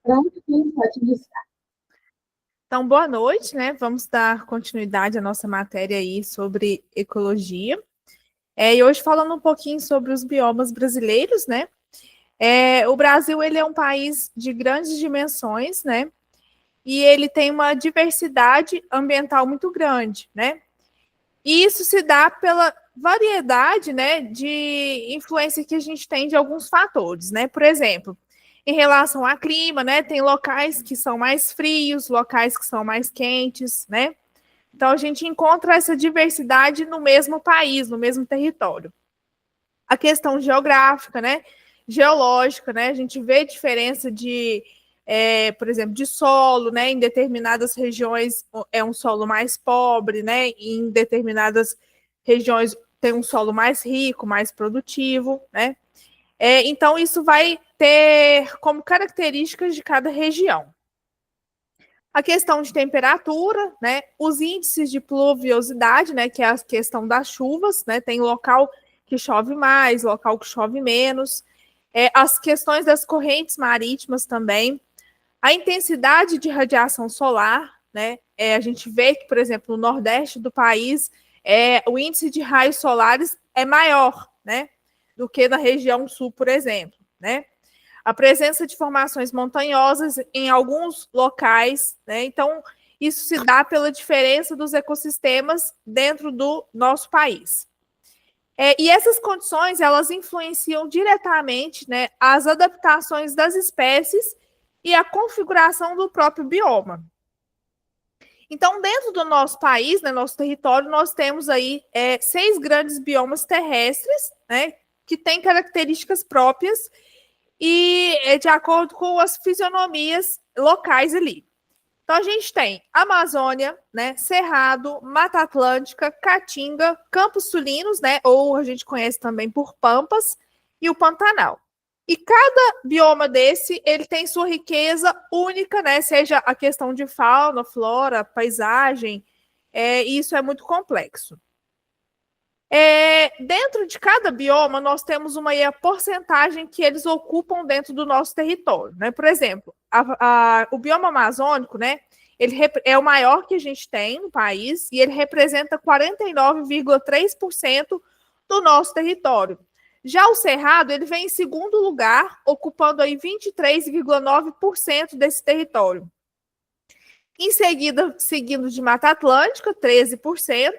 Pronto, pode iniciar. Então, boa noite, né? Vamos dar continuidade à nossa matéria aí sobre ecologia. E hoje falando um pouquinho sobre os biomas brasileiros, né? O Brasil, ele é um país de grandes dimensões, né? E ele tem uma diversidade ambiental muito grande, né? E isso se dá pela variedade, né, de influência que a gente tem de alguns fatores, né? Por exemplo, em relação ao clima, né, tem locais que são mais frios, locais que são mais quentes, né? Então a gente encontra essa diversidade no mesmo país, no mesmo território. A questão geográfica, né, geológica, né, a gente vê diferença de por exemplo, de solo, né? Em determinadas regiões é um solo mais pobre, né? Em determinadas regiões tem um solo mais rico, mais produtivo, né? Então, isso vai ter como características de cada região. A questão de temperatura, né? Os índices de pluviosidade, né? Que é a questão das chuvas, né? Tem local que chove mais, local que chove menos. As questões das correntes marítimas também. A intensidade de radiação solar, né? A gente vê que, por exemplo, no Nordeste do país, o índice de raios solares é maior, né? Do que na região sul, por exemplo, né? A presença de formações montanhosas em alguns locais, né? Então, isso se dá pela diferença dos ecossistemas dentro do nosso país. E essas condições, elas influenciam diretamente, né, as adaptações das espécies e a configuração do próprio bioma. Então, dentro do nosso país, né, nosso território, nós temos aí 6 grandes biomas terrestres, né, que têm características próprias e de acordo com as fisionomias locais ali. Então, a gente tem Amazônia, né, Cerrado, Mata Atlântica, Caatinga, Campos Sulinos, né, ou a gente conhece também por Pampas, e o Pantanal. E cada bioma desse, ele tem sua riqueza única, né, seja a questão de fauna, flora, paisagem, isso é muito complexo. Dentro de cada bioma, nós temos a porcentagem que eles ocupam dentro do nosso território. Né? Por exemplo, o bioma amazônico, né, ele é o maior que a gente tem no país e ele representa 49,3% do nosso território. Já o Cerrado, ele vem em segundo lugar, ocupando aí 23,9% desse território. Em seguida, seguindo de Mata Atlântica, 13%,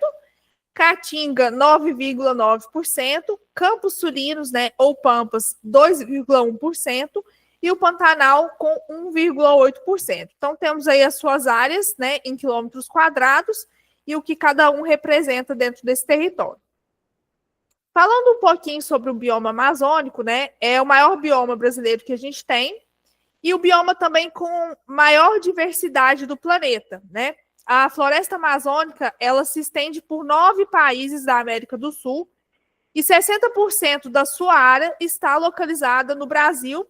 Caatinga, 9,9%, Campos Sulinos, né, ou Pampas, 2,1%, e o Pantanal com 1,8%. Então, temos aí as suas áreas, né, em quilômetros quadrados, e o que cada um representa dentro desse território. Falando um pouquinho sobre o bioma amazônico, né, é o maior bioma brasileiro que a gente tem, e o bioma também com maior diversidade do planeta, né? A floresta amazônica, ela se estende por 9 países da América do Sul e 60% da sua área está localizada no Brasil,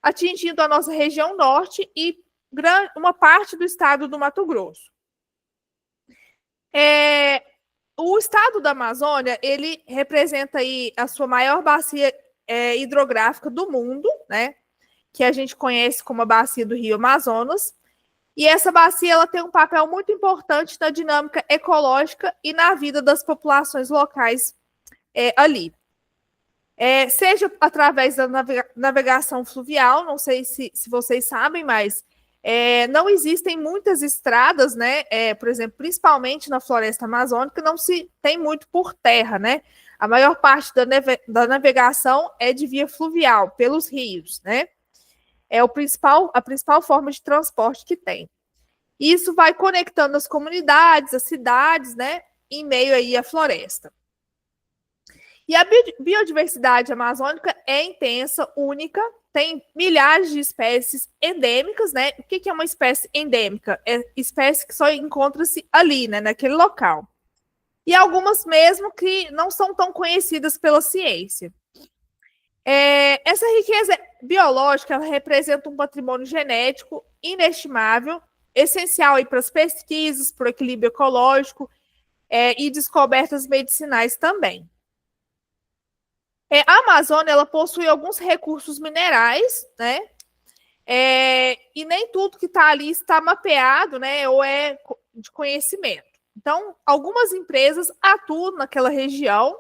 atingindo a nossa região norte e uma parte do estado do Mato Grosso. O estado da Amazônia, ele representa aí a sua maior bacia hidrográfica do mundo, né? Que a gente conhece como a bacia do Rio Amazonas. E essa bacia ela tem um papel muito importante na dinâmica ecológica e na vida das populações locais ali. Seja através da navegação fluvial, não sei se vocês sabem, mas não existem muitas estradas, né? Por exemplo, principalmente na floresta amazônica, não se tem muito por terra, né? A maior parte da navegação é de via fluvial, pelos rios, né? É a principal forma de transporte que tem. Isso vai conectando as comunidades, as cidades, né, em meio aí à floresta. E a biodiversidade amazônica é intensa, única, tem milhares de espécies endêmicas, né? O que é uma espécie endêmica? É espécie que só encontra-se ali, né, naquele local. E algumas mesmo que não são tão conhecidas pela ciência. Essa riqueza biológica representa um patrimônio genético inestimável, essencial para as pesquisas, para o equilíbrio ecológico e descobertas medicinais também. A Amazônia ela possui alguns recursos minerais, né? e nem tudo que está ali está mapeado, né, ou é de conhecimento. Então, algumas empresas atuam naquela região,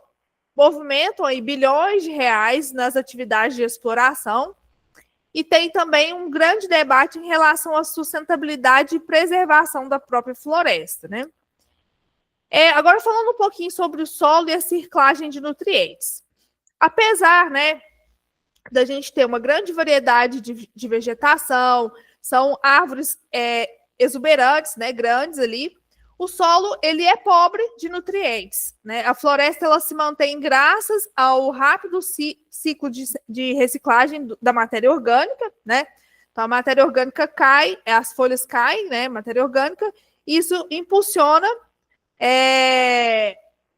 movimentam aí bilhões de reais nas atividades de exploração, e tem também um grande debate em relação à sustentabilidade e preservação da própria floresta, né? Agora, falando um pouquinho sobre o solo e a circulagem de nutrientes. Apesar, né, da gente ter uma grande variedade de vegetação, são árvores exuberantes, né, grandes ali, o solo ele é pobre de nutrientes, né? A floresta ela se mantém graças ao rápido ciclo de reciclagem da matéria orgânica, né? Então a matéria orgânica cai, as folhas caem, né? Matéria orgânica, isso impulsiona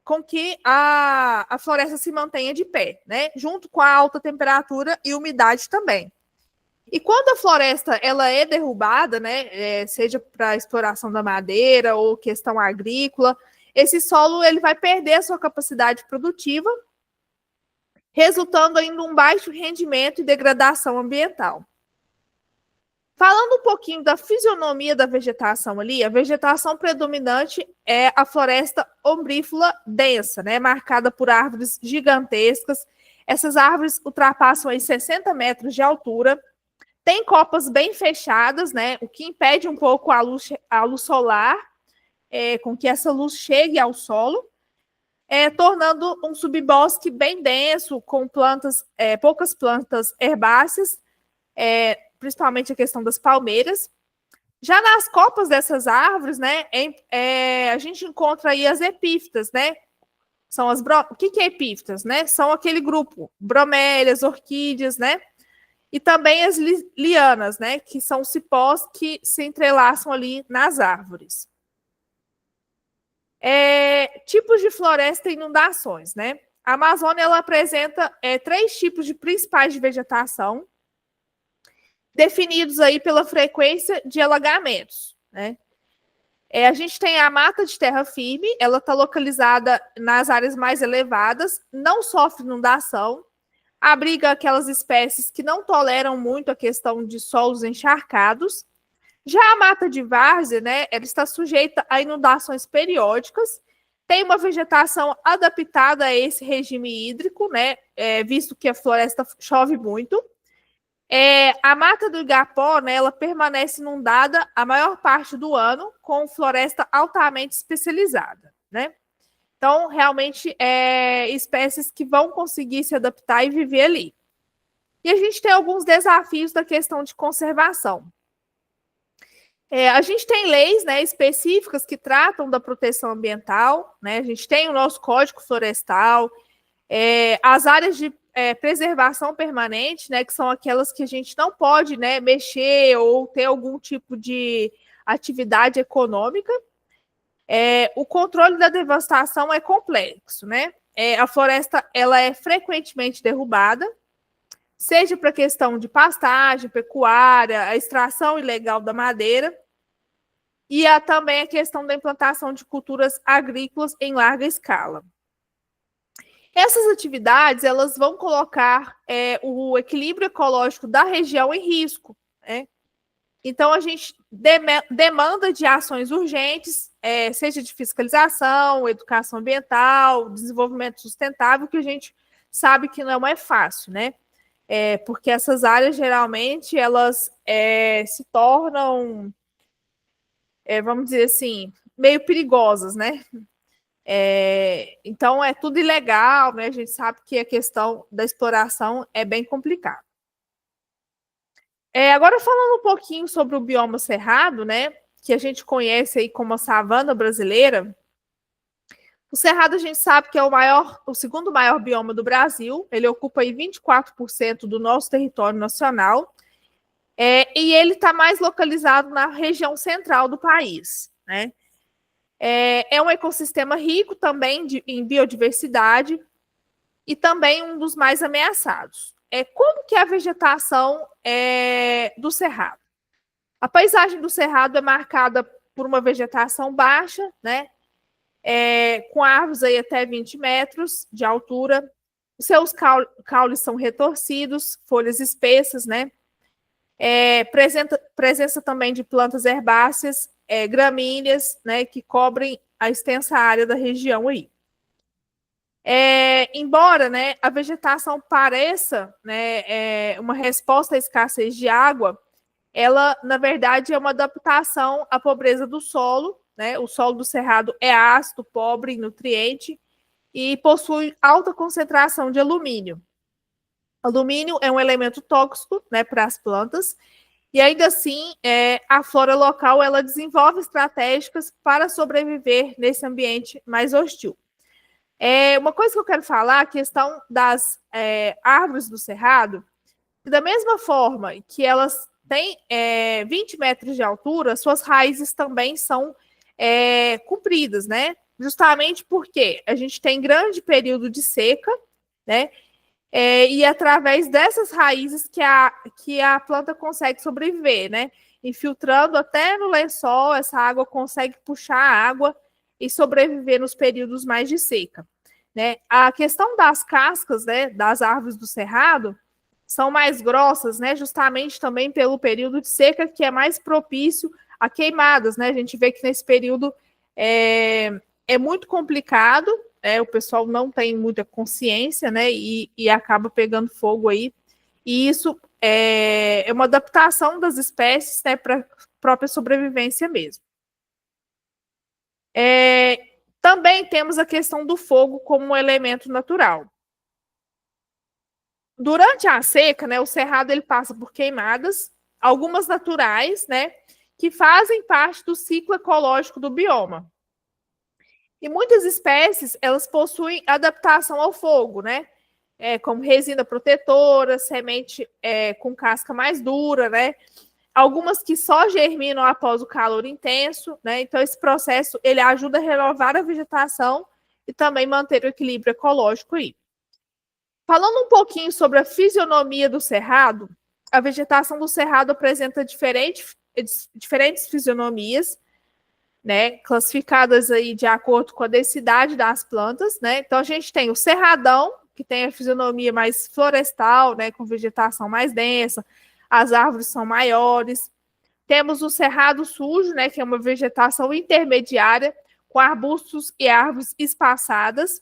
com que a floresta se mantenha de pé, né? Junto com a alta temperatura e umidade também. E quando a floresta ela é derrubada, né, seja para exploração da madeira ou questão agrícola, esse solo ele vai perder a sua capacidade produtiva, resultando em um baixo rendimento e degradação ambiental. Falando um pouquinho da fisionomia da vegetação ali, a vegetação predominante é a floresta ombrífula densa, né, marcada por árvores gigantescas. Essas árvores ultrapassam aí 60 metros de altura. Tem copas bem fechadas, né? O que impede um pouco a luz solar, com que essa luz chegue ao solo, tornando um subbosque bem denso, com plantas, poucas plantas herbáceas, principalmente a questão das palmeiras. Já nas copas dessas árvores, né, a gente encontra aí as epífitas, né? São o que é epífitas, né? São aquele grupo, bromélias, orquídeas, né? E também as lianas, né, que são cipós que se entrelaçam ali nas árvores. Tipos de floresta e inundações, né? A Amazônia ela apresenta 3 tipos de principais de vegetação, definidos aí pela frequência de alagamentos, né? A gente tem a mata de terra firme, ela está localizada nas áreas mais elevadas, não sofre inundação, abriga aquelas espécies que não toleram muito a questão de solos encharcados. Já a mata de várzea, né, ela está sujeita a inundações periódicas, tem uma vegetação adaptada a esse regime hídrico, né, visto que a floresta chove muito. A mata do Igapó, né, ela permanece inundada a maior parte do ano, com floresta altamente especializada, né? Então, realmente, espécies que vão conseguir se adaptar e viver ali. E a gente tem alguns desafios da questão de conservação. A gente tem leis, né, específicas que tratam da proteção ambiental, né? A gente tem o nosso Código Florestal, as áreas de preservação permanente, né, que são aquelas que a gente não pode, né, mexer ou ter algum tipo de atividade econômica. O controle da devastação é complexo, né? A floresta ela é frequentemente derrubada, seja para questão de pastagem, pecuária, a extração ilegal da madeira, e também a questão da implantação de culturas agrícolas em larga escala. Essas atividades elas vão colocar o equilíbrio ecológico da região em risco, né? Então, a gente demanda de ações urgentes, seja de fiscalização, educação ambiental, desenvolvimento sustentável, que a gente sabe que não é fácil, né? Porque essas áreas, geralmente, elas se tornam, vamos dizer assim, meio perigosas, né? Então, é tudo ilegal, né? A gente sabe que a questão da exploração é bem complicada. Agora, falando um pouquinho sobre o bioma cerrado, né, que a gente conhece aí como a savana brasileira, o cerrado a gente sabe que é o segundo maior bioma do Brasil, ele ocupa aí 24% do nosso território nacional, e ele está mais localizado na região central do país, né? É um ecossistema rico também em biodiversidade e também um dos mais ameaçados. Como que é a vegetação do Cerrado? A paisagem do Cerrado é marcada por uma vegetação baixa, né? Com árvores aí até 20 metros de altura. Os seus caules são retorcidos, folhas espessas, né? Presença também de plantas herbáceas, gramíneas, né, que cobrem a extensa área da região aí. Embora, né, a vegetação pareça, né, uma resposta à escassez de água, ela, na verdade, é uma adaptação à pobreza do solo, né? O solo do cerrado é ácido, pobre em nutriente e possui alta concentração de alumínio. Alumínio é um elemento tóxico, né, para as plantas, e ainda assim, a flora local ela desenvolve estratégias para sobreviver nesse ambiente mais hostil. Uma coisa que eu quero falar, a questão das árvores do cerrado, da mesma forma que elas têm 20 metros de altura, suas raízes também são compridas, né? Justamente porque a gente tem grande período de seca, né? E através dessas raízes que a planta consegue sobreviver, né? Infiltrando até no lençol, essa água consegue puxar a água e sobreviver nos períodos mais de seca. Né? A questão das cascas, né, das árvores do cerrado são mais grossas, né, justamente também pelo período de seca, que é mais propício a queimadas. Né? A gente vê que nesse período é muito complicado, o pessoal não tem muita consciência, né, e acaba pegando fogo aí. E isso é uma adaptação das espécies, né, para a própria sobrevivência mesmo. Também temos a questão do fogo como um elemento natural. Durante a seca, né, o cerrado ele passa por queimadas, algumas naturais, né, que fazem parte do ciclo ecológico do bioma. E muitas espécies, elas possuem adaptação ao fogo, né, como resina protetora, semente com casca mais dura, né, algumas que só germinam após o calor intenso, né? Então esse processo ele ajuda a renovar a vegetação e também manter o equilíbrio ecológico aí. Falando um pouquinho sobre a fisionomia do cerrado, a vegetação do cerrado apresenta diferentes fisionomias, né? Classificadas aí de acordo com a densidade das plantas, né? Então a gente tem o cerradão, que tem a fisionomia mais florestal, né? Com vegetação mais densa, as árvores são maiores. Temos o cerrado sujo, né, que é uma vegetação intermediária, com arbustos e árvores espaçadas.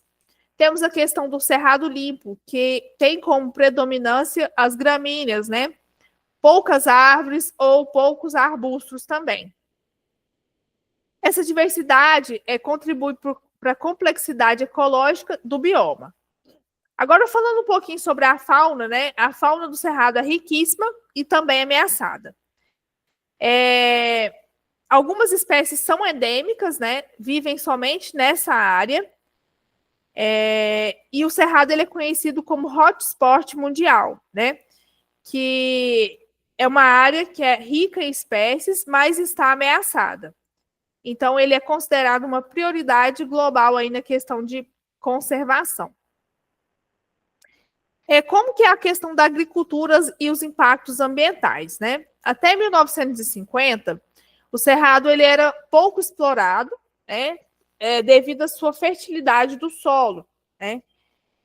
Temos a questão do cerrado limpo, que tem como predominância as gramíneas, né? Poucas árvores ou poucos arbustos também. Essa diversidade contribui para a complexidade ecológica do bioma. Agora, falando um pouquinho sobre a fauna, né? A fauna do cerrado é riquíssima e também ameaçada. Algumas espécies são endêmicas, né? Vivem somente nessa área. E o cerrado ele é conhecido como hotspot mundial, né? Que é uma área que é rica em espécies, mas está ameaçada. Então, ele é considerado uma prioridade global aí na questão de conservação. Como que é a questão da agricultura e os impactos ambientais, né? Até 1950, o cerrado ele era pouco explorado, né? Devido à sua fertilidade do solo, né?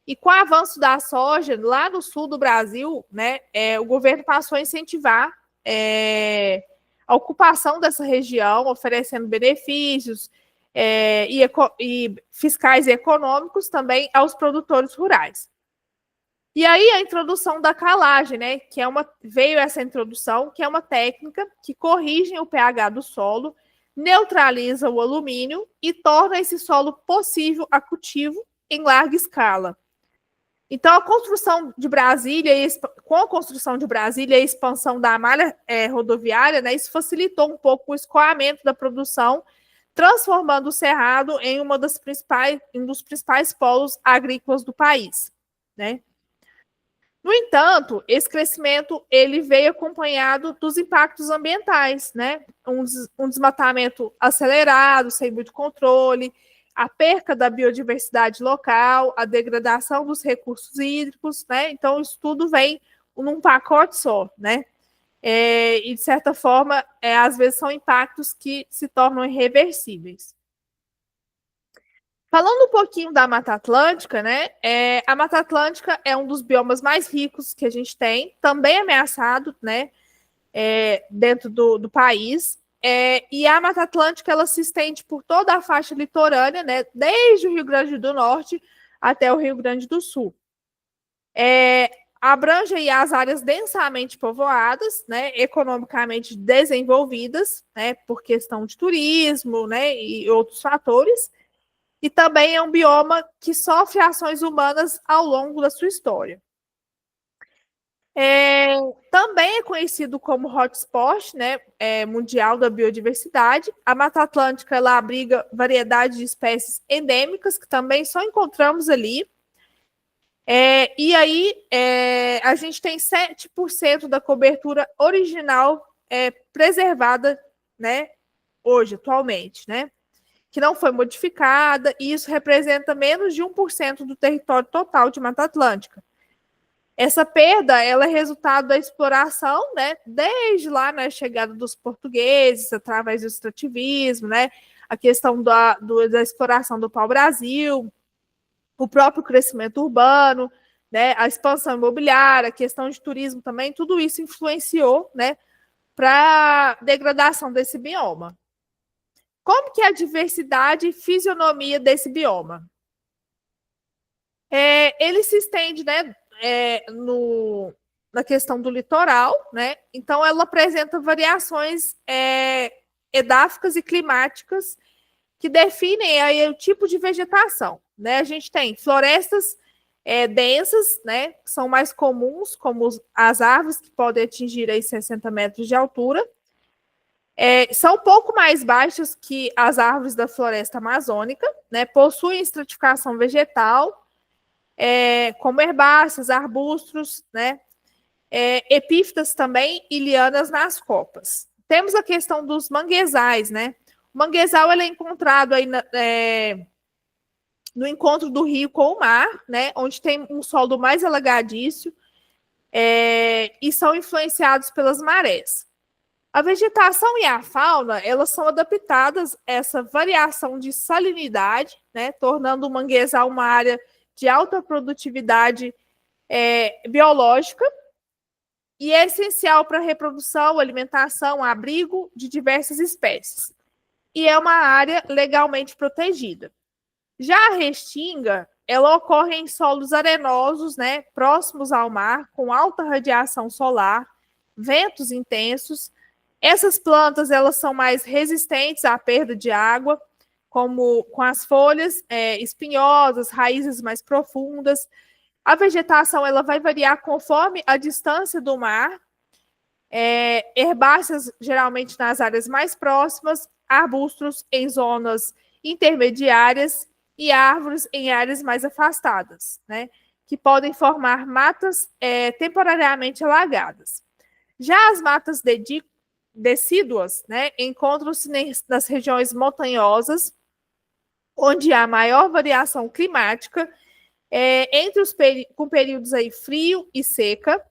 E com o avanço da soja lá no sul do Brasil, né, o governo passou a incentivar a ocupação dessa região, oferecendo benefícios e fiscais e econômicos também aos produtores rurais. E aí a introdução da calagem, né, veio essa introdução, que é uma técnica que corrige o pH do solo, neutraliza o alumínio e torna esse solo possível a cultivo em larga escala. Então, a construção de Brasília, com a construção de Brasília e a expansão da malha rodoviária, né, isso facilitou um pouco o escoamento da produção, transformando o Cerrado em um dos principais polos agrícolas do país, né? No entanto, esse crescimento ele veio acompanhado dos impactos ambientais, né? Um desmatamento acelerado, sem muito controle, a perca da biodiversidade local, a degradação dos recursos hídricos, né? Então, isso tudo vem num pacote só, né? E, de certa forma, às vezes são impactos que se tornam irreversíveis. Falando um pouquinho da Mata Atlântica, né? A Mata Atlântica é um dos biomas mais ricos que a gente tem, também ameaçado, né? dentro do país. E a Mata Atlântica ela se estende por toda a faixa litorânea, né, desde o Rio Grande do Norte até o Rio Grande do Sul. Abrange aí as áreas densamente povoadas, né, economicamente desenvolvidas, né, por questão de turismo, né, e outros fatores, e também é um bioma que sofre ações humanas ao longo da sua história. Também é conhecido como hotspot, né, mundial da biodiversidade. A Mata Atlântica ela abriga variedade de espécies endêmicas que também só encontramos ali. E aí a gente tem 7% da cobertura original preservada, né, hoje, atualmente, né, que não foi modificada, e isso representa menos de 1% do território total de Mata Atlântica. Essa perda ela é resultado da exploração, né, desde lá na chegada dos portugueses, através do extrativismo, né, a questão da exploração do pau-brasil, o próprio crescimento urbano, né, a expansão imobiliária, a questão de turismo também, tudo isso influenciou, né, para a degradação desse bioma. Como que é a diversidade e fisionomia desse bioma? Ele se estende, né, na questão do litoral, né? Então ela apresenta variações edáficas e climáticas que definem aí o tipo de vegetação, né? A gente tem florestas densas, né? Que são mais comuns, como as árvores que podem atingir aí 60 metros de altura. São um pouco mais baixas que as árvores da floresta amazônica, né? Possuem estratificação vegetal, como herbáceas, arbustos, né? Epífitas também e lianas nas copas. Temos a questão dos manguezais, né? O manguezal ele é encontrado aí no encontro do rio com o mar, né? Onde tem um solo mais alagadiço e são influenciados pelas marés. A vegetação e a fauna elas são adaptadas a essa variação de salinidade, né? Tornando o manguezal uma área de alta produtividade biológica e é essencial para a reprodução, alimentação, abrigo de diversas espécies. E é uma área legalmente protegida. Já a restinga, ela ocorre em solos arenosos, né, próximos ao mar, com alta radiação solar, ventos intensos. Essas plantas elas são mais resistentes à perda de água, como com as folhas espinhosas, raízes mais profundas. A vegetação ela vai variar conforme a distância do mar. Herbáceas geralmente nas áreas mais próximas, arbustos em zonas intermediárias e árvores em áreas mais afastadas, né, que podem formar matas temporariamente alagadas. Já as matas decíduas, né, encontram-se nas regiões montanhosas, onde há maior variação climática, com períodos aí frio e seca.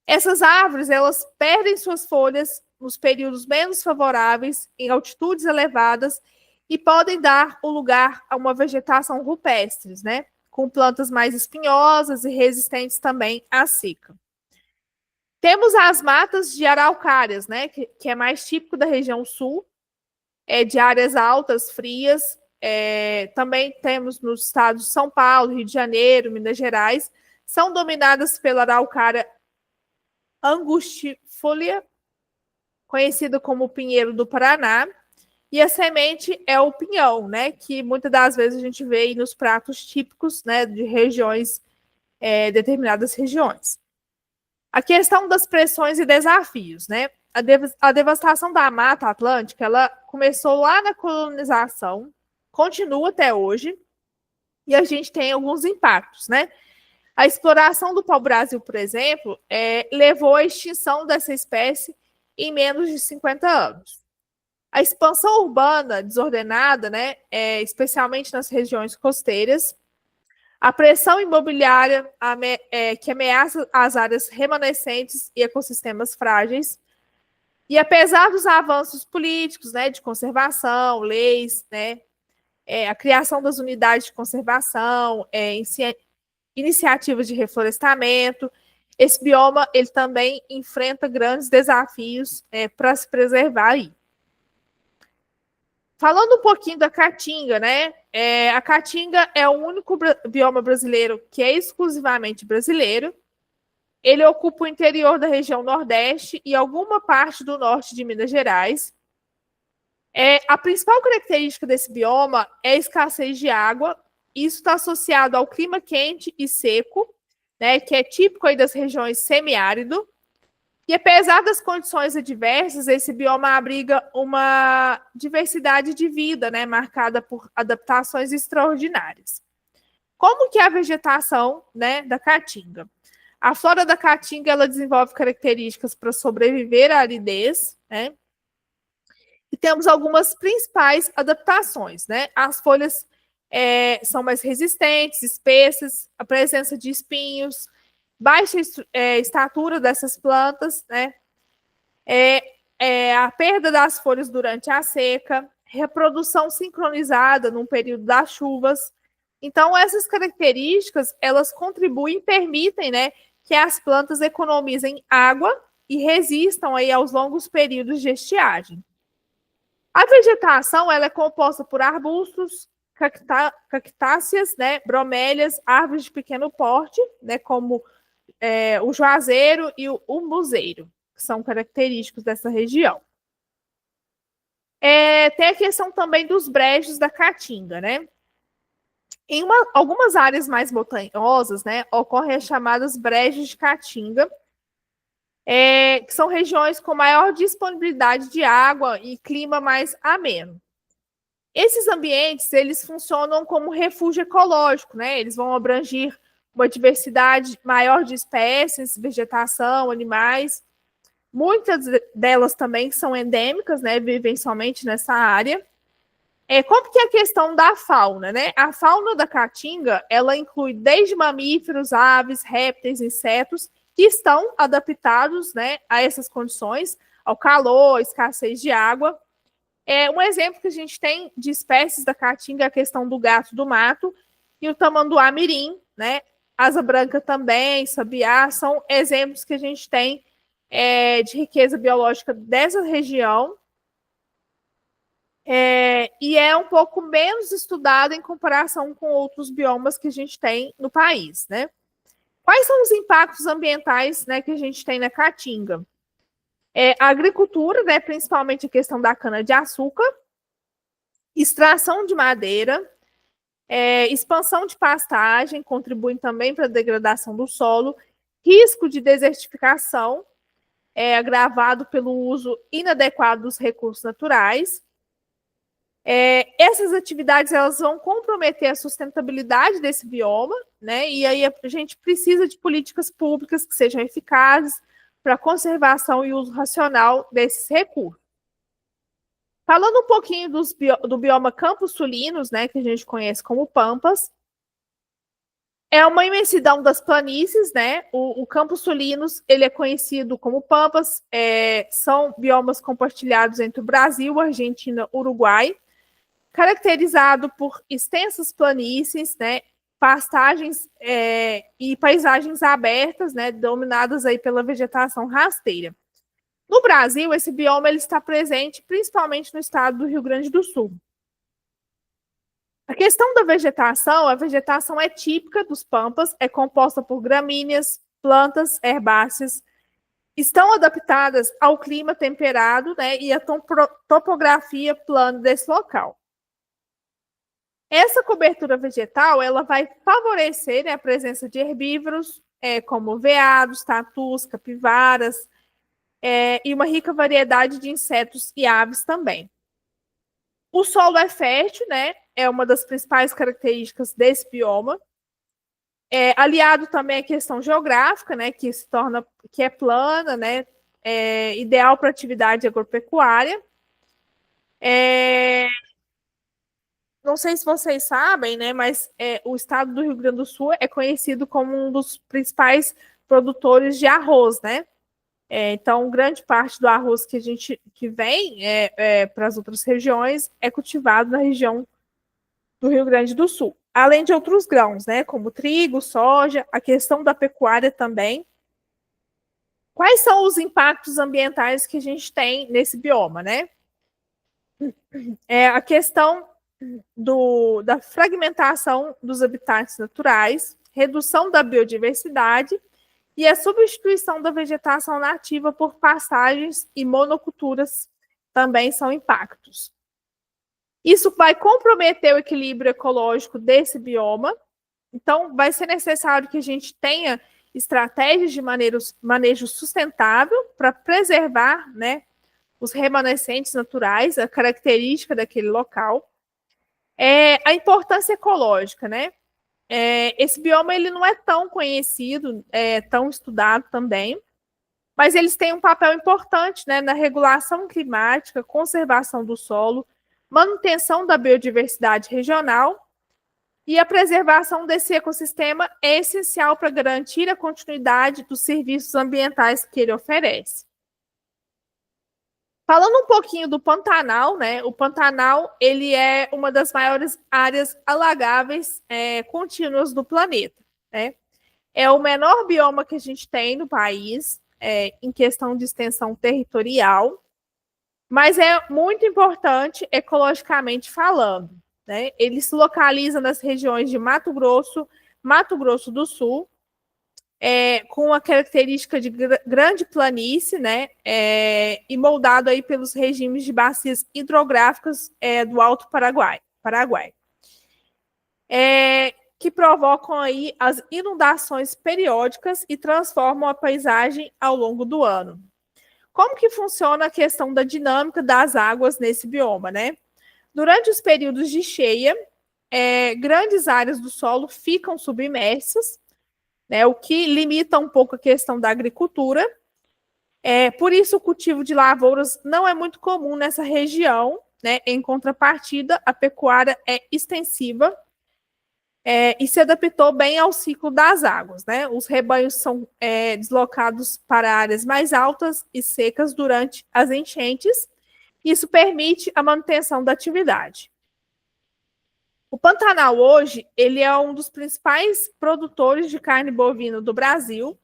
Essas árvores elas perdem suas folhas nos períodos menos favoráveis, em altitudes elevadas, e podem dar o lugar a uma vegetação rupestre, né, com plantas mais espinhosas e resistentes também à seca. Temos as matas de araucárias, né, que é mais típico da região sul, de áreas altas, frias. Também temos nos estados de São Paulo, Rio de Janeiro, Minas Gerais, são dominadas pela araucária angustifolia, conhecida como pinheiro do Paraná, e a semente é o pinhão, né, que muitas das vezes a gente vê aí nos pratos típicos, né, de regiões, determinadas regiões. A questão das pressões e desafios, né? A devastação da Mata Atlântica, ela começou lá na colonização, continua até hoje, e a gente tem alguns impactos, né? A exploração do pau-brasil, por exemplo, levou à extinção dessa espécie em menos de 50 anos. A expansão urbana desordenada, né, especialmente nas regiões costeiras, a pressão imobiliária que ameaça as áreas remanescentes e ecossistemas frágeis, e apesar dos avanços políticos, né, de conservação, leis, né, a criação das unidades de conservação, iniciativas de reflorestamento, esse bioma ele também enfrenta grandes desafios para se preservar aí. Falando um pouquinho da Caatinga, né? A Caatinga é o único bioma brasileiro que é exclusivamente brasileiro. Ele ocupa o interior da região Nordeste e alguma parte do norte de Minas Gerais. A principal característica desse bioma é a escassez de água. Isso está associado ao clima quente e seco, né, que é típico aí das regiões semiárido. E apesar das condições adversas, esse bioma abriga uma diversidade de vida, né, marcada por adaptações extraordinárias. Como que é a vegetação, né, da Caatinga? A flora da Caatinga ela desenvolve características para sobreviver à aridez, né? E temos algumas principais adaptações, né? As folhas são mais resistentes, espessas, a presença de espinhos, baixa estatura dessas plantas, né? A perda das folhas durante a seca, reprodução sincronizada no período das chuvas. Então, essas características, elas contribuem e permitem, né, que as plantas economizem água e resistam aí aos longos períodos de estiagem. A vegetação ela é composta por arbustos, cactáceas, né, bromélias, árvores de pequeno porte, né, como o juazeiro e o umbuzeiro, que são característicos dessa região. Tem a questão também dos brejos da Caatinga, né? Em algumas áreas mais montanhosas, né, ocorrem as chamadas brejos de Caatinga, que são regiões com maior disponibilidade de água e clima mais ameno. Esses ambientes, eles funcionam como refúgio ecológico, né? Eles vão abranger uma diversidade maior de espécies, vegetação, animais. Muitas delas também são endêmicas, né? Vivem somente nessa área. Como que é a questão da fauna, né? A fauna da Caatinga, ela inclui desde mamíferos, aves, répteis, insetos, que estão adaptados, né, a essas condições, ao calor, escassez de água. Um exemplo que a gente tem de espécies da Caatinga é a questão do gato do mato e o tamanduá mirim, né? Asa branca também, sabiá, são exemplos que a gente tem de riqueza biológica dessa região. E é um pouco menos estudado em comparação com outros biomas que a gente tem no país, né? Quais são os impactos ambientais, né, que a gente tem na Caatinga? A agricultura, né, principalmente a questão da cana-de-açúcar, extração de madeira, expansão de pastagem, contribuem também para a degradação do solo, risco de desertificação, agravado pelo uso inadequado dos recursos naturais. Essas atividades elas vão comprometer a sustentabilidade desse bioma, né? E aí a gente precisa de políticas públicas que sejam eficazes para a conservação e uso racional desses recursos. Falando um pouquinho do bioma Campos Sulinos, né, que a gente conhece como Pampas, é uma imensidão das planícies, né? O Campos Sulinos ele é conhecido como Pampas, são biomas compartilhados entre o Brasil, Argentina, Uruguai, caracterizado por extensas planícies, né, pastagens e paisagens abertas, né, dominadas aí pela vegetação rasteira. No Brasil, esse bioma ele está presente principalmente no estado do Rio Grande do Sul. A questão da vegetação, a vegetação é típica dos Pampas, é composta por gramíneas, plantas herbáceas, estão adaptadas ao clima temperado, né, e a topografia plana desse local. Essa cobertura vegetal ela vai favorecer, né, a presença de herbívoros, como veados, tatus, capivaras, e uma rica variedade de insetos e aves também. O solo é fértil, né, é uma das principais características desse bioma. Aliado também à questão geográfica, né, que é plana, né, ideal para atividade agropecuária. Não sei se vocês sabem, né, mas o estado do Rio Grande do Sul é conhecido como um dos principais produtores de arroz, né? Então, grande parte do arroz que vem para as outras regiões é cultivado na região do Rio Grande do Sul. Além de outros grãos, né, como trigo, soja, a questão da pecuária também Quais são os impactos ambientais que a gente tem nesse bioma, né? A questão da fragmentação dos habitats naturais, redução da biodiversidade e a substituição da vegetação nativa por pastagens e monoculturas também são impactos. Isso vai comprometer o equilíbrio ecológico desse bioma, então vai ser necessário que a gente tenha estratégias de manejo sustentável para preservar, né, os remanescentes naturais, a característica daquele local. A importância ecológica, né? Esse bioma ele não é tão conhecido, tão estudado também, mas eles têm um papel importante, né, na regulação climática, conservação do solo, manutenção da biodiversidade regional, e a preservação desse ecossistema é essencial para garantir a continuidade dos serviços ambientais que ele oferece. Falando um pouquinho do Pantanal, né? O Pantanal ele é uma das maiores áreas alagáveis contínuas do planeta, né? É o menor bioma que a gente tem no país, em questão de extensão territorial, mas é muito importante ecologicamente falando, né? Ele se localiza nas regiões de Mato Grosso do Sul, com a característica de grande planície, né, e moldado aí pelos regimes de bacias hidrográficas do Alto Paraguai, que provocam aí as inundações periódicas e transformam a paisagem ao longo do ano. Como que funciona a questão da dinâmica das águas nesse bioma, né? Durante os períodos de cheia, grandes áreas do solo ficam submersas, né, o que limita um pouco a questão da agricultura. Por isso, o cultivo de lavouras não é muito comum nessa região, né? Em contrapartida, a pecuária é extensiva e se adaptou bem ao ciclo das águas, né? Os rebanhos são deslocados para áreas mais altas e secas durante as enchentes. Isso permite a manutenção da atividade. O Pantanal hoje, ele é um dos principais produtores de carne bovina do Brasil,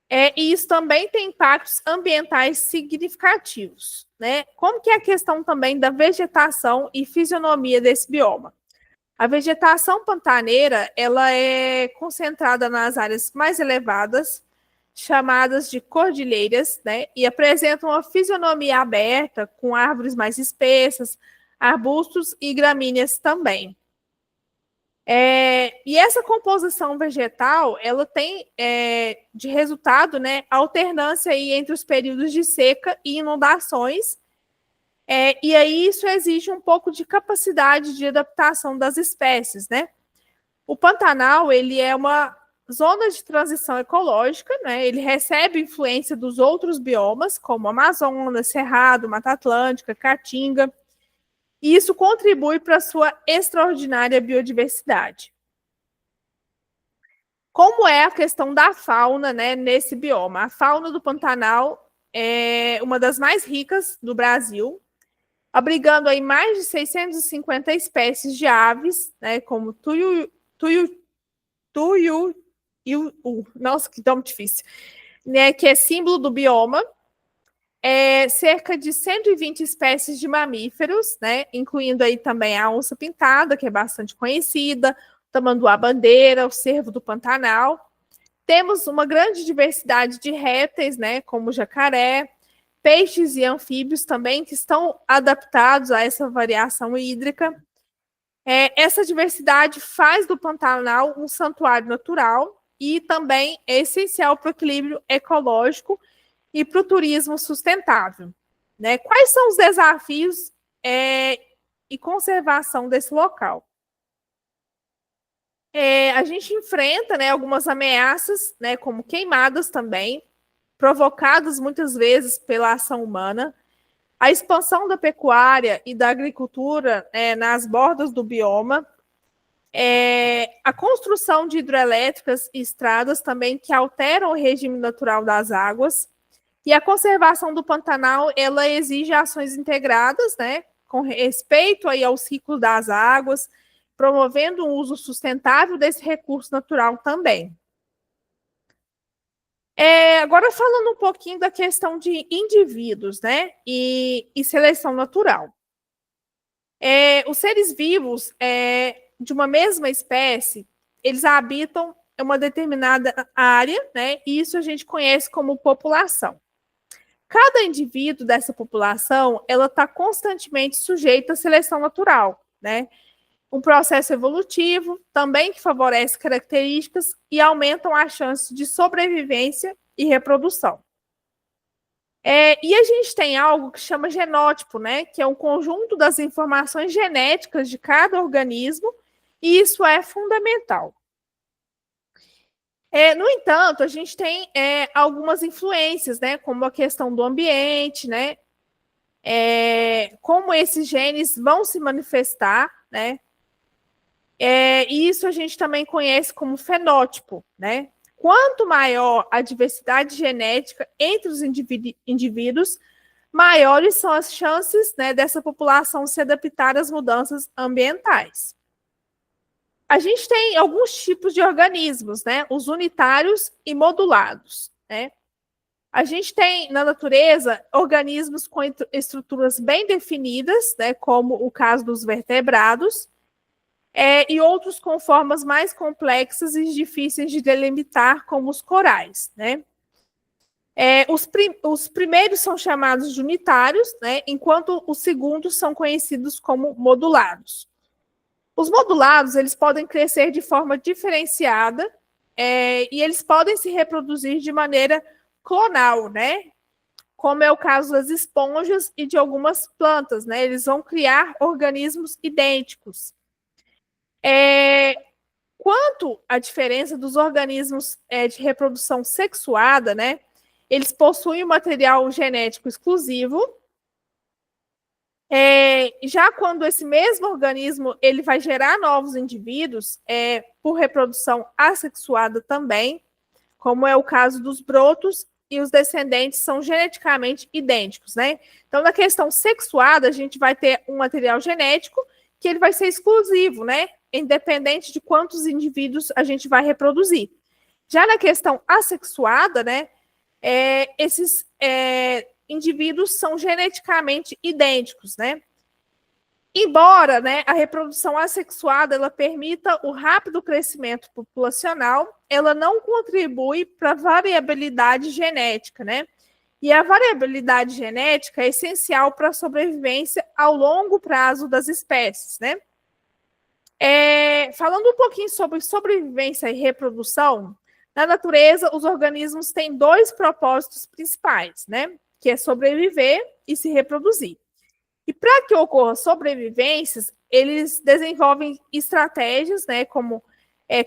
e isso também tem impactos ambientais significativos, né? Como que é a questão também da vegetação e fisionomia desse bioma? A vegetação pantaneira, ela é concentrada nas áreas mais elevadas, chamadas de cordilheiras, né? E apresenta uma fisionomia aberta, com árvores mais espessas, arbustos e gramíneas também. E essa composição vegetal, ela tem de resultado, né, alternância aí entre os períodos de seca e inundações, e aí isso exige um pouco de capacidade de adaptação das espécies, né? O Pantanal, ele é uma zona de transição ecológica, né? Ele recebe influência dos outros biomas, como Amazonas, Cerrado, Mata Atlântica, Caatinga, e isso contribui para a sua extraordinária biodiversidade. Como é a questão da fauna, né, nesse bioma? A fauna do Pantanal é uma das mais ricas do Brasil, abrigando aí mais de 650 espécies de aves, né, como nossa, que nome difícil, né, que é símbolo do bioma, cerca de 120 espécies de mamíferos, né, incluindo aí também a onça-pintada, que é bastante conhecida, o tamanduá-bandeira, o cervo do Pantanal. Temos uma grande diversidade de répteis, né, como jacaré, peixes e anfíbios também, que estão adaptados a essa variação hídrica. Essa diversidade faz do Pantanal um santuário natural e também é essencial para o equilíbrio ecológico e para o turismo sustentável, né? Quais são os desafios e conservação desse local? A gente enfrenta, né, algumas ameaças, né, como queimadas também, provocadas muitas vezes pela ação humana, a expansão da pecuária e da agricultura nas bordas do bioma, a construção de hidrelétricas e estradas também que alteram o regime natural das águas, e a conservação do Pantanal, ela exige ações integradas, né, com respeito aí ao ciclo das águas, promovendo um uso sustentável desse recurso natural também. Agora falando um pouquinho da questão de indivíduos, né, e seleção natural. Os seres vivos de uma mesma espécie, eles habitam uma determinada área, né, e isso a gente conhece como população. Cada indivíduo dessa população, ela está constantemente sujeita à seleção natural, né? Um processo evolutivo também que favorece características e aumentam as chances de sobrevivência e reprodução. E a gente tem algo que chama genótipo, né? Que é um conjunto das informações genéticas de cada organismo, e isso é fundamental. No entanto, a gente tem algumas influências, né? Como a questão do ambiente, né? Como esses genes vão se manifestar, né? E isso a gente também conhece como fenótipo, né? Quanto maior a diversidade genética entre os indivíduos, maiores são as chances, né, dessa população se adaptar às mudanças ambientais. A gente tem alguns tipos de organismos, né? Os unitários e modulados, né? A gente tem na natureza organismos com estruturas bem definidas, né, como o caso dos vertebrados, e outros com formas mais complexas e difíceis de delimitar, como os corais, né? Os primeiros são chamados de unitários, né, enquanto os segundos são conhecidos como modulados. Os modulados, eles podem crescer de forma diferenciada e eles podem se reproduzir de maneira clonal, né? Como é o caso das esponjas e de algumas plantas, né? Eles vão criar organismos idênticos. Quanto à diferença dos organismos de reprodução sexuada, né? Eles possuem um material genético exclusivo. Já quando esse mesmo organismo ele vai gerar novos indivíduos por reprodução assexuada também, como é o caso dos brotos, e os descendentes são geneticamente idênticos, né? Então, na questão sexuada, a gente vai ter um material genético que ele vai ser exclusivo, né? Independente de quantos indivíduos a gente vai reproduzir. Já na questão assexuada, né? Esses indivíduos são geneticamente idênticos, né? Embora, né, a reprodução assexuada ela permita o rápido crescimento populacional, ela não contribui para a variabilidade genética, né? E a variabilidade genética é essencial para a sobrevivência ao longo prazo das espécies, né? Falando um pouquinho sobre sobrevivência e reprodução, na natureza, os organismos têm dois propósitos principais, né? Que é sobreviver e se reproduzir. E para que ocorra sobrevivências, eles desenvolvem estratégias, né? Como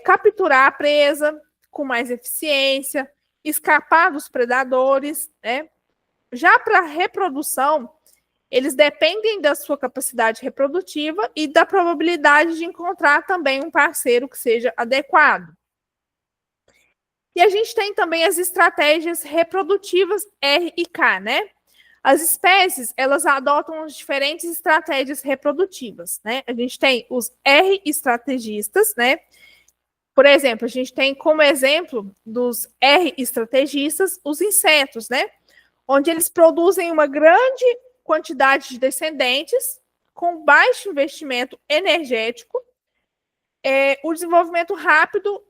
capturar a presa com mais eficiência, escapar dos predadores, né? Já para a reprodução, eles dependem da sua capacidade reprodutiva e da probabilidade de encontrar também um parceiro que seja adequado. E a gente tem também as estratégias reprodutivas R e K, né? As espécies, elas adotam as diferentes estratégias reprodutivas, né? A gente tem os R estrategistas, né? Por exemplo, a gente tem como exemplo dos R estrategistas os insetos, né? Onde eles produzem uma grande quantidade de descendentes com baixo investimento energético, o desenvolvimento rápido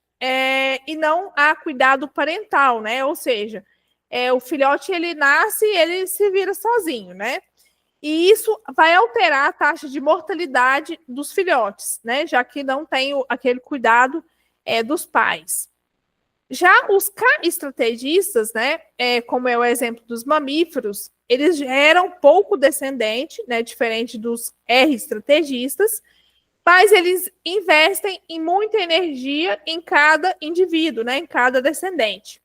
e não há cuidado parental, né? Ou seja, o filhote ele nasce e ele se vira sozinho, né? E isso vai alterar a taxa de mortalidade dos filhotes, né? Já que não tem aquele cuidado dos pais. Já os K-estrategistas, né? Como é o exemplo dos mamíferos, eles geram pouco descendente, né? Diferente dos R-estrategistas, mas eles investem em muita energia em cada indivíduo, né? Em cada descendente.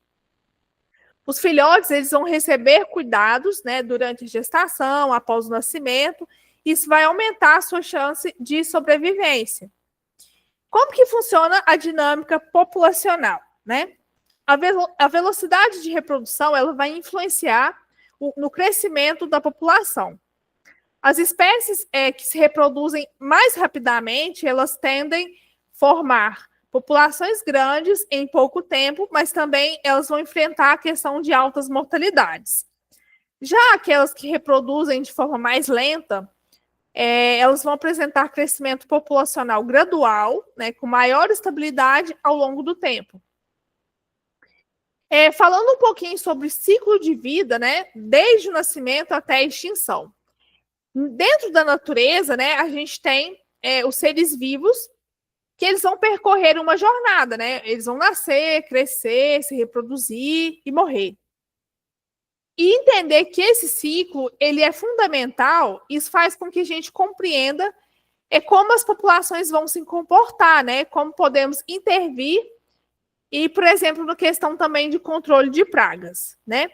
Os filhotes, eles vão receber cuidados, né, durante a gestação, após o nascimento. Isso vai aumentar a sua chance de sobrevivência. Como que funciona a dinâmica populacional, né? A velocidade de reprodução, ela vai influenciar no crescimento da população. As espécies que se reproduzem mais rapidamente, elas tendem a formar Populações grandes em pouco tempo, mas também elas vão enfrentar a questão de altas mortalidades. Já aquelas que reproduzem de forma mais lenta, elas vão apresentar crescimento populacional gradual, né, com maior estabilidade ao longo do tempo. Falando um pouquinho sobre ciclo de vida, né, desde o nascimento até a extinção. Dentro da natureza, né, a gente tem os seres vivos que eles vão percorrer uma jornada, né? Eles vão nascer, crescer, se reproduzir e morrer. E entender que esse ciclo ele é fundamental, isso faz com que a gente compreenda como as populações vão se comportar, né? Como podemos intervir e, por exemplo, na questão também de controle de pragas, né?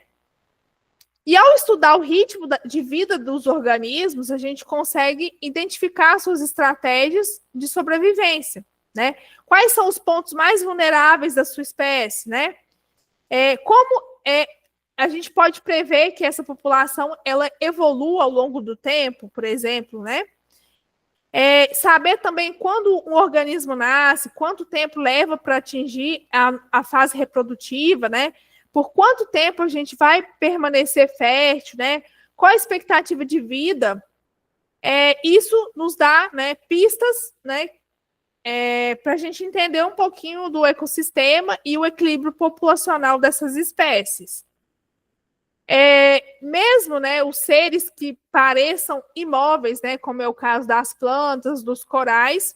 E ao estudar o ritmo de vida dos organismos, a gente consegue identificar suas estratégias de sobrevivência, né? Quais são os pontos mais vulneráveis da sua espécie, né? A gente pode prever que essa população ela evolua ao longo do tempo, por exemplo, né? Saber também quando um organismo nasce, quanto tempo leva para atingir a fase reprodutiva, né? Por quanto tempo a gente vai permanecer fértil, né? Qual a expectativa de vida? Isso nos dá, né, pistas, né, para a gente entender um pouquinho do ecossistema e o equilíbrio populacional dessas espécies. Mesmo, né, os seres que pareçam imóveis, né, como é o caso das plantas, dos corais,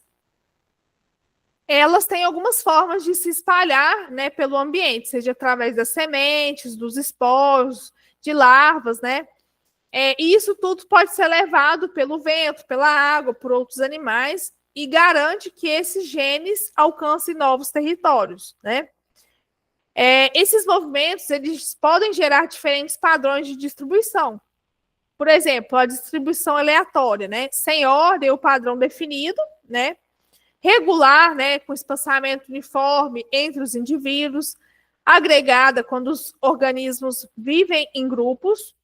elas têm algumas formas de se espalhar, né, pelo ambiente, seja através das sementes, dos esporos, de larvas, né? E isso tudo pode ser levado pelo vento, pela água, por outros animais, e garante que esses genes alcancem novos territórios, né? Esses movimentos eles podem gerar diferentes padrões de distribuição. Por exemplo, a distribuição aleatória, né? Sem ordem ou padrão definido, né? Regular, né? Com espaçamento uniforme entre os indivíduos. Agregada, quando os organismos vivem em grupos.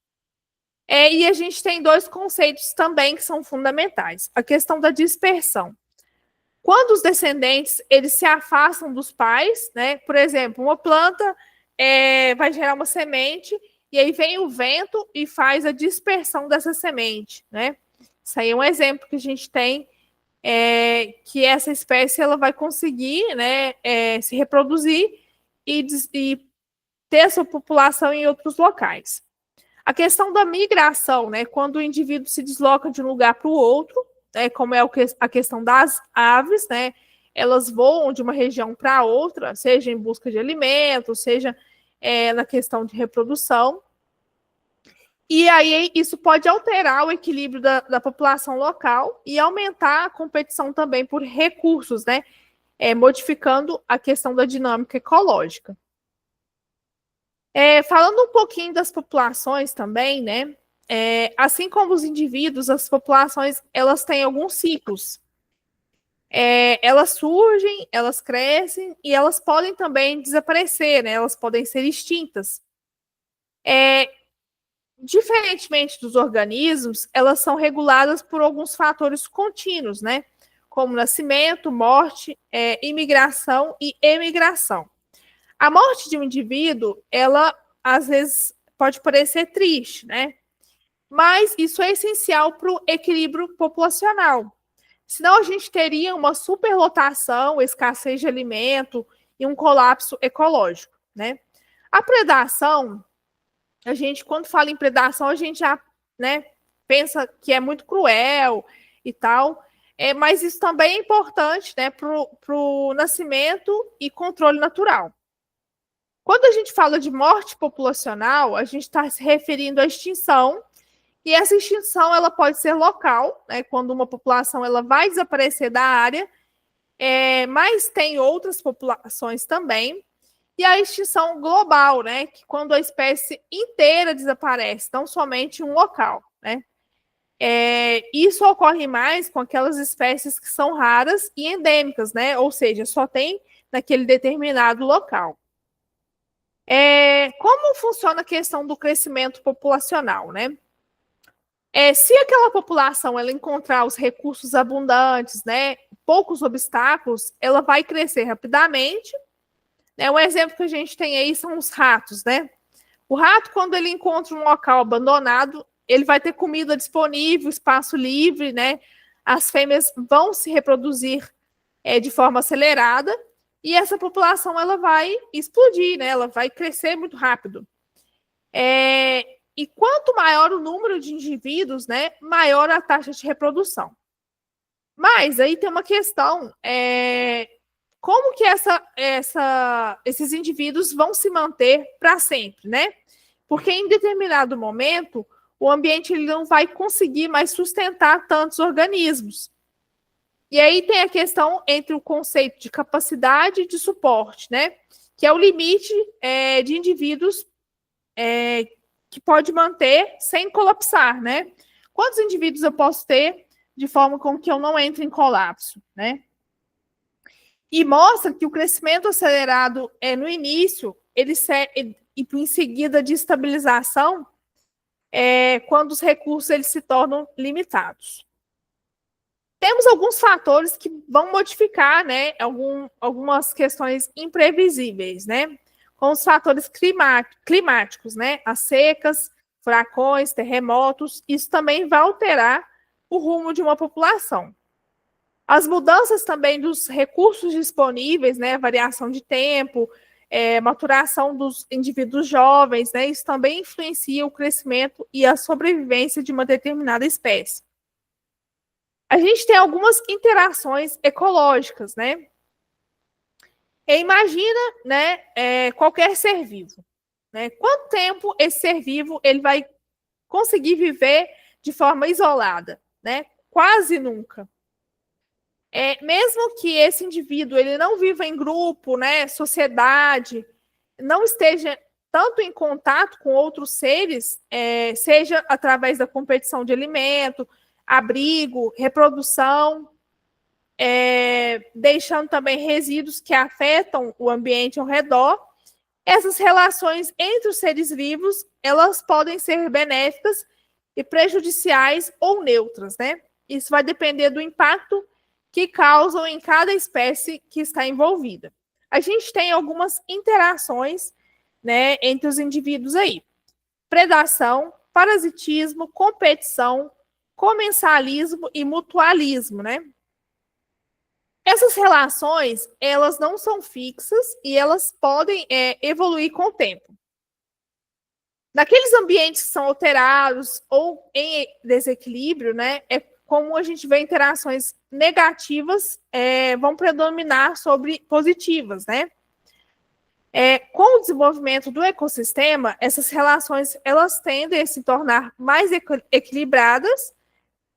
E a gente tem dois conceitos também que são fundamentais. A questão da dispersão. Quando os descendentes eles se afastam dos pais, né? Por exemplo, uma planta vai gerar uma semente e aí vem o vento e faz a dispersão dessa semente, né? Isso aí é um exemplo que a gente tem que essa espécie ela vai conseguir, né, se reproduzir e ter sua população em outros locais. A questão da migração, né? Quando o indivíduo se desloca de um lugar para o outro, como é a questão das aves, né? Elas voam de uma região para outra, seja em busca de alimento, seja na questão de reprodução. E aí isso pode alterar o equilíbrio da população local e aumentar a competição também por recursos, né? Modificando a questão da dinâmica ecológica. Falando um pouquinho das populações também, né? Assim como os indivíduos, as populações elas têm alguns ciclos. Elas surgem, elas crescem e elas podem também desaparecer, né? Elas podem ser extintas. Diferentemente dos organismos, elas são reguladas por alguns fatores contínuos, né? Como nascimento, morte, imigração e emigração. A morte de um indivíduo, ela às vezes pode parecer triste, né? Mas isso é essencial para o equilíbrio populacional. Senão a gente teria uma superlotação, escassez de alimento e um colapso ecológico, né? A predação, a gente, quando fala em predação, a gente já, né, pensa que é muito cruel e tal, mas isso também é importante, né, para o nascimento e controle natural. Quando a gente fala de morte populacional, a gente está se referindo à extinção, e essa extinção ela pode ser local, né, quando uma população ela vai desaparecer da área, mas tem outras populações também, e a extinção global, né, que quando a espécie inteira desaparece, não somente um local, né. Isso ocorre mais com aquelas espécies que são raras e endêmicas, né, ou seja, só tem naquele determinado local. Como funciona a questão do crescimento populacional, né? Se aquela população ela encontrar os recursos abundantes, né, poucos obstáculos, ela vai crescer rapidamente. Né? Um exemplo que a gente tem aí são os ratos, né? O rato, quando ele encontra um local abandonado, ele vai ter comida disponível, espaço livre, né? As fêmeas vão se reproduzir de forma acelerada e essa população ela vai explodir, né? Ela vai crescer muito rápido. E quanto maior o número de indivíduos, né, maior a taxa de reprodução. Mas aí tem uma questão, como que esses indivíduos vão se manter para sempre, né? Porque em determinado momento, o ambiente ele não vai conseguir mais sustentar tantos organismos. E aí tem a questão entre o conceito de capacidade e de suporte, né? Que é o limite de indivíduos que pode manter sem colapsar, né? Quantos indivíduos eu posso ter de forma com que eu não entre em colapso, né? E mostra que o crescimento acelerado no início, e em seguida de estabilização, quando os recursos eles se tornam limitados. Temos alguns fatores que vão modificar, né, algumas questões imprevisíveis, né? Com os fatores climáticos, né? As secas, furacões, terremotos, isso também vai alterar o rumo de uma população. As mudanças também dos recursos disponíveis, né? Variação de tempo, maturação dos indivíduos jovens, né? Isso também influencia o crescimento e a sobrevivência de uma determinada espécie. A gente tem algumas interações ecológicas, né? Imagina, né, qualquer ser vivo, né? Quanto tempo esse ser vivo ele vai conseguir viver de forma isolada, né? Quase nunca. Mesmo que esse indivíduo ele não viva em grupo, né, sociedade, não esteja tanto em contato com outros seres, seja através da competição de alimento, abrigo, reprodução, deixando também resíduos que afetam o ambiente ao redor. Essas relações entre os seres vivos, elas podem ser benéficas e prejudiciais ou neutras, né? Isso vai depender do impacto que causam em cada espécie que está envolvida. A gente tem algumas interações, né, entre os indivíduos aí. Predação, parasitismo, competição, comensalismo e mutualismo, né? Essas relações, elas não são fixas e elas podem evoluir com o tempo. Naqueles ambientes que são alterados ou em desequilíbrio, né, como a gente vê interações negativas vão predominar sobre positivas, né? Com o desenvolvimento do ecossistema, essas relações elas tendem a se tornar mais equilibradas,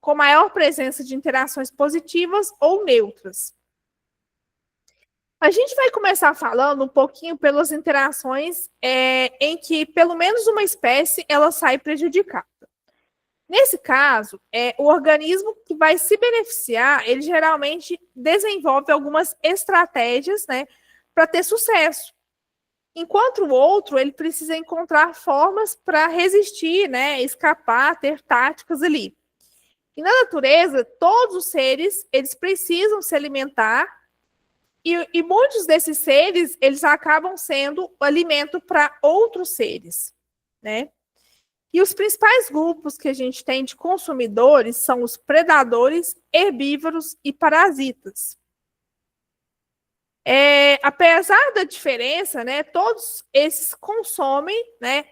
com maior presença de interações positivas ou neutras. A gente vai começar falando um pouquinho pelas interações em que pelo menos uma espécie ela sai prejudicada. Nesse caso, o organismo que vai se beneficiar, ele geralmente desenvolve algumas estratégias, né, para ter sucesso. Enquanto o outro, ele precisa encontrar formas para resistir, né, escapar, ter táticas ali. E na natureza, todos os seres, eles precisam se alimentar e muitos desses seres, eles acabam sendo alimento para outros seres, né? E os principais grupos que a gente tem de consumidores são os predadores, herbívoros e parasitas. Apesar da diferença, né, todos esses consomem, né,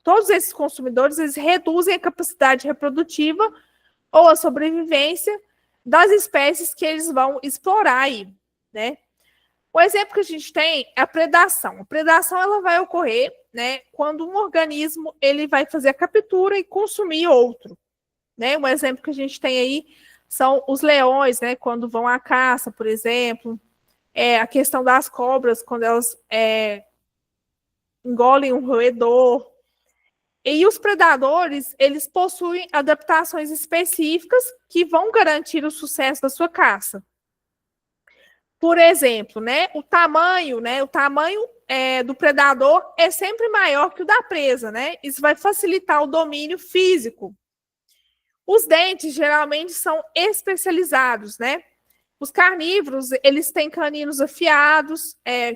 todos esses consumidores eles reduzem a capacidade reprodutiva ou a sobrevivência das espécies que eles vão explorar aí, né? O exemplo que a gente tem é a predação. A predação ela vai ocorrer, né, quando um organismo ele vai fazer a captura e consumir outro, né? Um exemplo que a gente tem aí são os leões, né, quando vão à caça, por exemplo. A questão das cobras, quando elas engolem um roedor. E os predadores, eles possuem adaptações específicas que vão garantir o sucesso da sua caça. Por exemplo, né, o tamanho do predador é sempre maior que o da presa, né? Isso vai facilitar o domínio físico. Os dentes geralmente são especializados, né? Os carnívoros, eles têm caninos afiados,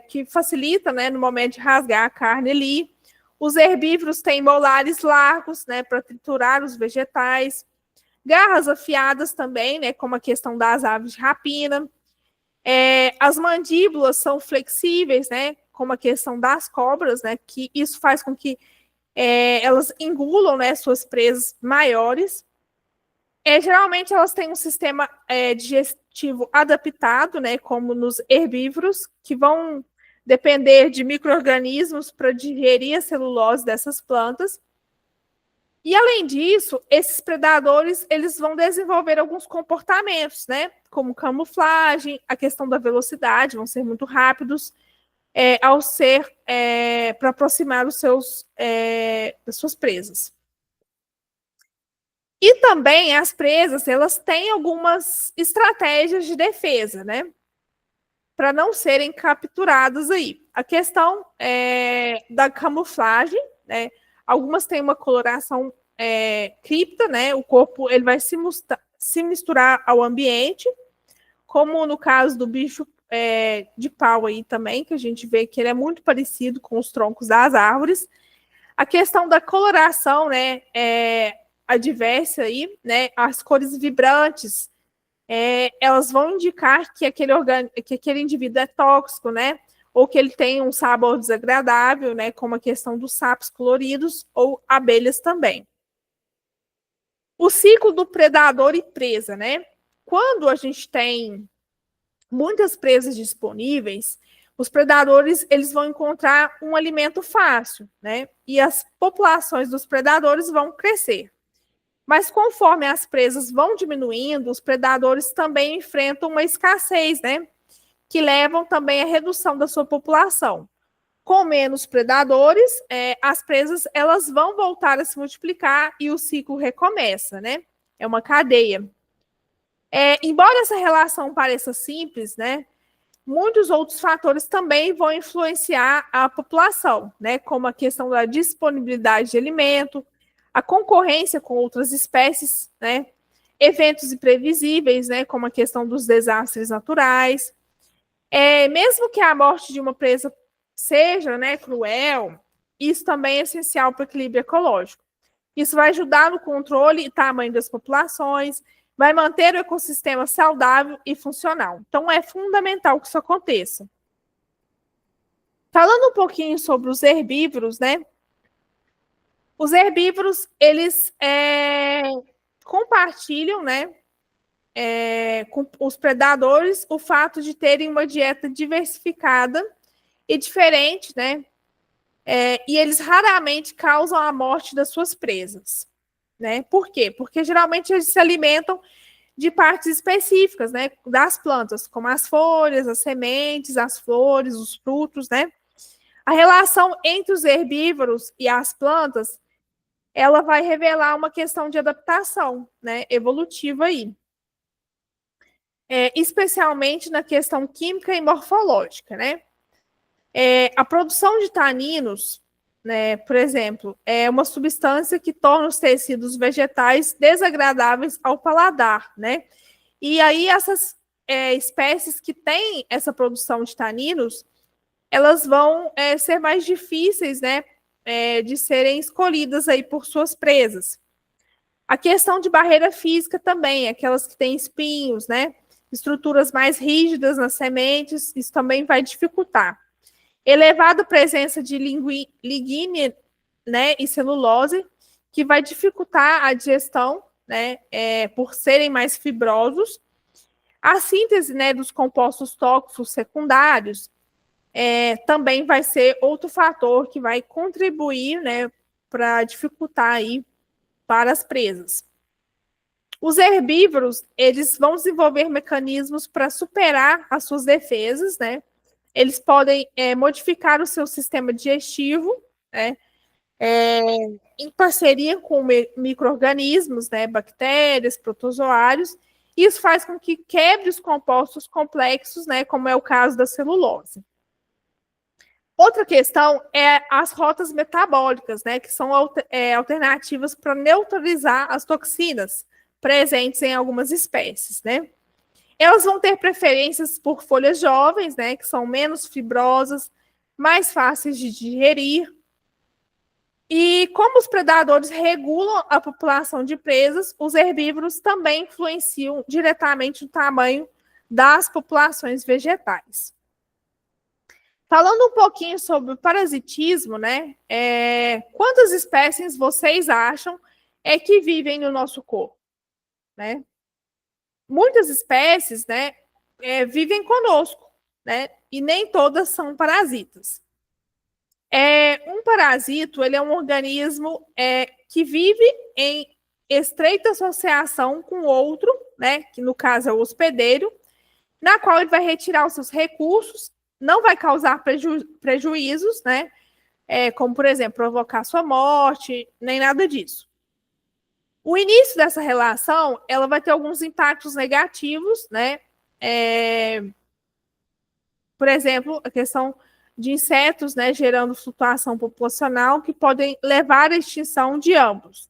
que facilita, né, no momento de rasgar a carne ali. Os herbívoros têm molares largos, né, para triturar os vegetais. Garras afiadas também, né, como a questão das aves de rapina. As mandíbulas são flexíveis, né, como a questão das cobras, né, que isso faz com que elas engulam, né, suas presas maiores. Geralmente elas têm um sistema digestivo adaptado, né, como nos herbívoros, que vão depender de micro-organismos para digerir a celulose dessas plantas. E além disso, esses predadores eles vão desenvolver alguns comportamentos, né, como camuflagem, a questão da velocidade, vão ser muito rápidos ao ser para aproximar das suas presas. E também as presas, elas têm algumas estratégias de defesa, né? Para não serem capturadas aí. A questão da camuflagem, né? Algumas têm uma coloração cripta, né? O corpo ele vai se misturar ao ambiente, como no caso do bicho de pau aí também, que a gente vê que ele é muito parecido com os troncos das árvores. A questão da coloração, né? Adversa aí, né? As cores vibrantes, elas vão indicar que aquele indivíduo é tóxico, né? Ou que ele tem um sabor desagradável, né? Como a questão dos sapos coloridos ou abelhas também. O ciclo do predador e presa, né? Quando a gente tem muitas presas disponíveis, os predadores eles vão encontrar um alimento fácil, né? E as populações dos predadores vão crescer. Mas conforme as presas vão diminuindo, os predadores também enfrentam uma escassez, né? Que levam também à redução da sua população. Com menos predadores, as presas elas vão voltar a se multiplicar e o ciclo recomeça, né? É uma cadeia. Embora essa relação pareça simples, né? Muitos outros fatores também vão influenciar a população, né? Como a questão da disponibilidade de alimento, a concorrência com outras espécies, né? Eventos imprevisíveis, né? Como a questão dos desastres naturais. Mesmo que a morte de uma presa seja, né, cruel, isso também é essencial para o equilíbrio ecológico. Isso vai ajudar no controle e tamanho das populações, vai manter o ecossistema saudável e funcional. Então, é fundamental que isso aconteça. Falando um pouquinho sobre os herbívoros, né? Os herbívoros, eles compartilham, né, com os predadores o fato de terem uma dieta diversificada e diferente, né? E eles raramente causam a morte das suas presas, né? Por quê? Porque geralmente eles se alimentam de partes específicas, né, das plantas, como as folhas, as sementes, as flores, os frutos, né? A relação entre os herbívoros e as plantas ela vai revelar uma questão de adaptação, né, evolutiva aí. Especialmente na questão química e morfológica, né? A produção de taninos, né, por exemplo, é uma substância que torna os tecidos vegetais desagradáveis ao paladar, né? E aí essas espécies que têm essa produção de taninos, elas vão ser mais difíceis, né, de serem escolhidas aí por suas presas. A questão de barreira física também, aquelas que têm espinhos, né, estruturas mais rígidas nas sementes, isso também vai dificultar. Elevada presença de lignina, né, e celulose, que vai dificultar a digestão, né, por serem mais fibrosos. A síntese, né, dos compostos tóxicos secundários também vai ser outro fator que vai contribuir, né, para dificultar aí para as presas. Os herbívoros, eles vão desenvolver mecanismos para superar as suas defesas, né? Eles podem modificar o seu sistema digestivo, né? Em parceria com micro-organismos, né? Bactérias, protozoários. Isso faz com que quebre os compostos complexos, né? Como é o caso da celulose. Outra questão é as rotas metabólicas, né, que são alternativas para neutralizar as toxinas, presentes em algumas espécies, né? Elas vão ter preferências por folhas jovens, né, que são menos fibrosas, mais fáceis de digerir. E como os predadores regulam a população de presas, os herbívoros também influenciam diretamente o tamanho das populações vegetais. Falando um pouquinho sobre o parasitismo, né? Quantas espécies vocês acham que vivem no nosso corpo, né? Muitas espécies, né, vivem conosco, né? E nem todas são parasitas. Um parasito, ele é um organismo que vive em estreita associação com outro, né? Que no caso é o hospedeiro, na qual ele vai retirar os seus recursos, não vai causar prejuízos, né? Como, por exemplo, provocar sua morte, nem nada disso. O início dessa relação, ela vai ter alguns impactos negativos, né? Por exemplo, a questão de insetos, né, gerando flutuação populacional que podem levar à extinção de ambos.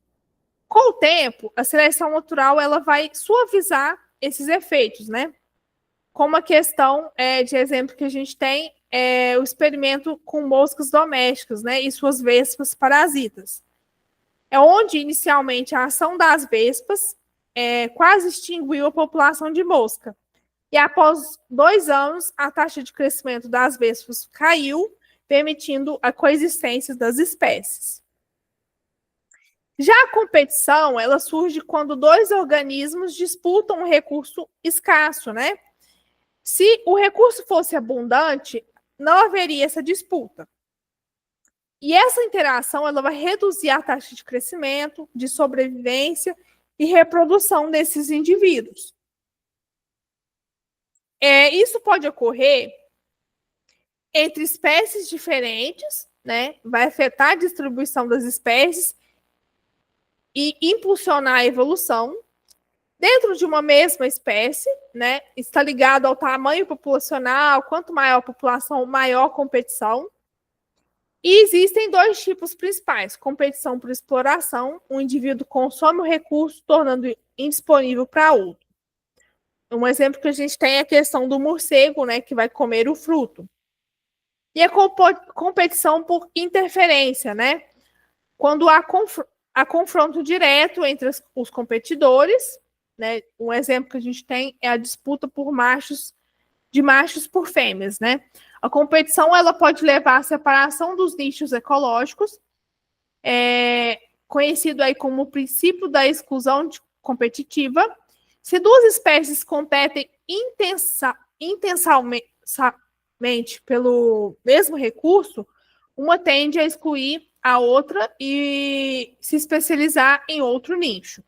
Com o tempo, a seleção natural ela vai suavizar esses efeitos, né? Como a questão de exemplo que a gente tem o experimento com moscas domésticas, né, e suas vespas parasitas. Onde, inicialmente, a ação das vespas quase extinguiu a população de mosca. E após 2 anos, a taxa de crescimento das vespas caiu, permitindo a coexistência das espécies. Já a competição, ela surge quando 2 organismos disputam um recurso escasso, né? Se o recurso fosse abundante, não haveria essa disputa. E essa interação ela vai reduzir a taxa de crescimento, de sobrevivência e reprodução desses indivíduos. Isso pode ocorrer entre espécies diferentes, né? Vai afetar a distribuição das espécies e impulsionar a evolução. Dentro de uma mesma espécie, né? Está ligado ao tamanho populacional, quanto maior a população, maior a competição. E existem 2 tipos principais: competição por exploração, um indivíduo consome o recurso, tornando indisponível para outro. Um exemplo que a gente tem é a questão do morcego, né, que vai comer o fruto. E a competição por interferência, né? Quando há confronto direto entre os competidores, né? Um exemplo que a gente tem é a disputa por machos por fêmeas, né? A competição ela pode levar à separação dos nichos ecológicos, conhecido aí como o princípio da exclusão competitiva. Se 2 espécies competem intensamente pelo mesmo recurso, uma tende a excluir a outra e se especializar em outro nicho.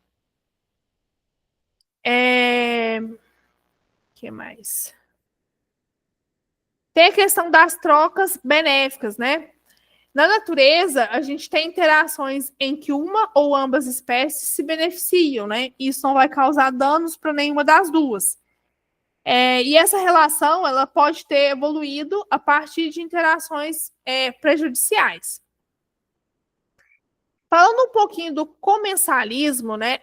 Que mais? Tem a questão das trocas benéficas, né? Na natureza, a gente tem interações em que uma ou ambas espécies se beneficiam, né? Isso não vai causar danos para nenhuma das duas. E essa relação ela pode ter evoluído a partir de interações prejudiciais. Falando um pouquinho do comensalismo, né,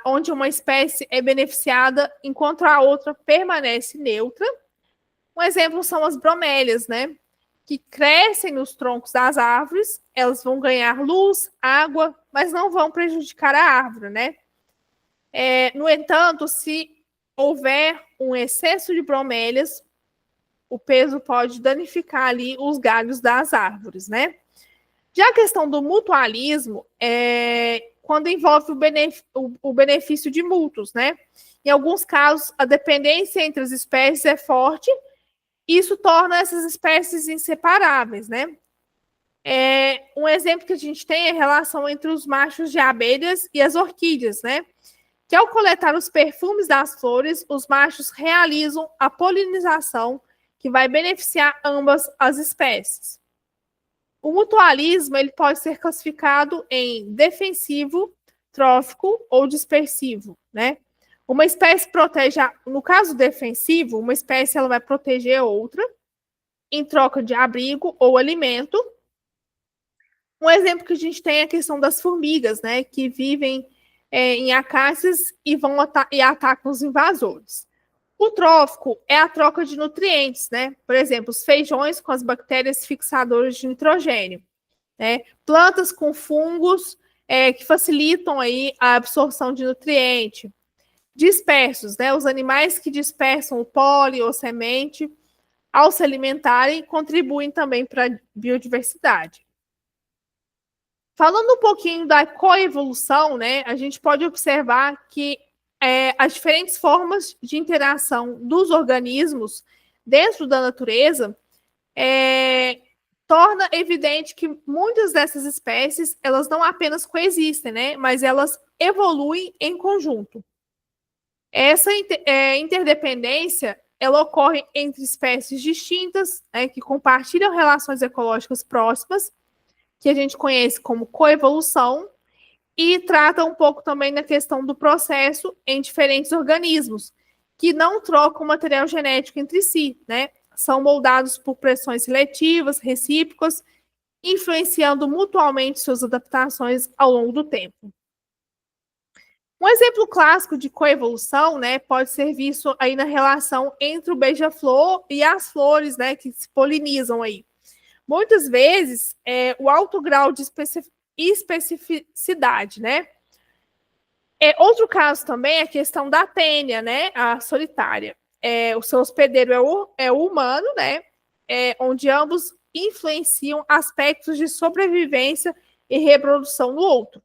onde uma espécie é beneficiada enquanto a outra permanece neutra. Um exemplo são as bromélias, né, que crescem nos troncos das árvores, elas vão ganhar luz, água, mas não vão prejudicar a árvore, né? No entanto, se houver um excesso de bromélias, o peso pode danificar ali os galhos das árvores, né? Já a questão do mutualismo quando envolve o benefício de mútuos, né? Em alguns casos, a dependência entre as espécies é forte. Isso torna essas espécies inseparáveis, né? Um exemplo que a gente tem é a relação entre os machos de abelhas e as orquídeas, né? Que ao coletar os perfumes das flores, os machos realizam a polinização que vai beneficiar ambas as espécies. O mutualismo ele pode ser classificado em defensivo, trófico ou dispersivo, né? Uma espécie protege, no caso defensivo, uma espécie ela vai proteger outra em troca de abrigo ou alimento. Um exemplo que a gente tem é a questão das formigas, né, que vivem em acácias e atacam os invasores. O trófico é a troca de nutrientes, né? Por exemplo, os feijões com as bactérias fixadoras de nitrogênio, né? Plantas com fungos que facilitam aí a absorção de nutriente. Dispersos, né? Os animais que dispersam o pólen ou semente, ao se alimentarem, contribuem também para a biodiversidade. Falando um pouquinho da coevolução, né? A gente pode observar que as diferentes formas de interação dos organismos dentro da natureza torna evidente que muitas dessas espécies elas não apenas coexistem, né, mas elas evoluem em conjunto. Essa interdependência ela ocorre entre espécies distintas, né, que compartilham relações ecológicas próximas, que a gente conhece como coevolução, e trata um pouco também da questão do processo em diferentes organismos, que não trocam material genético entre si, né? São moldados por pressões seletivas, recíprocas, influenciando mutuamente suas adaptações ao longo do tempo. Um exemplo clássico de coevolução, né, pode ser visto aí na relação entre o beija-flor e as flores, né, que se polinizam aí. Muitas vezes, o alto grau de especificidade, né? Outro caso também é a questão da tênia, né? A solitária. O seu hospedeiro é o humano, né? Onde ambos influenciam aspectos de sobrevivência e reprodução no outro.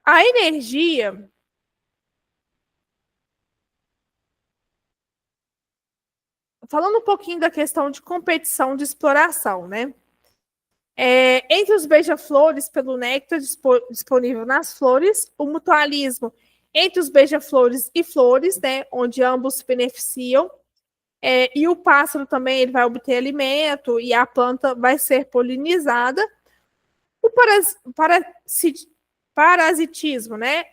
A energia. Falando um pouquinho da questão de competição de exploração, né? Entre os beija-flores, pelo néctar disponível nas flores, o mutualismo entre os beija-flores e flores, né, onde ambos se beneficiam, e o pássaro também ele vai obter alimento e a planta vai ser polinizada. O parasitismo, né,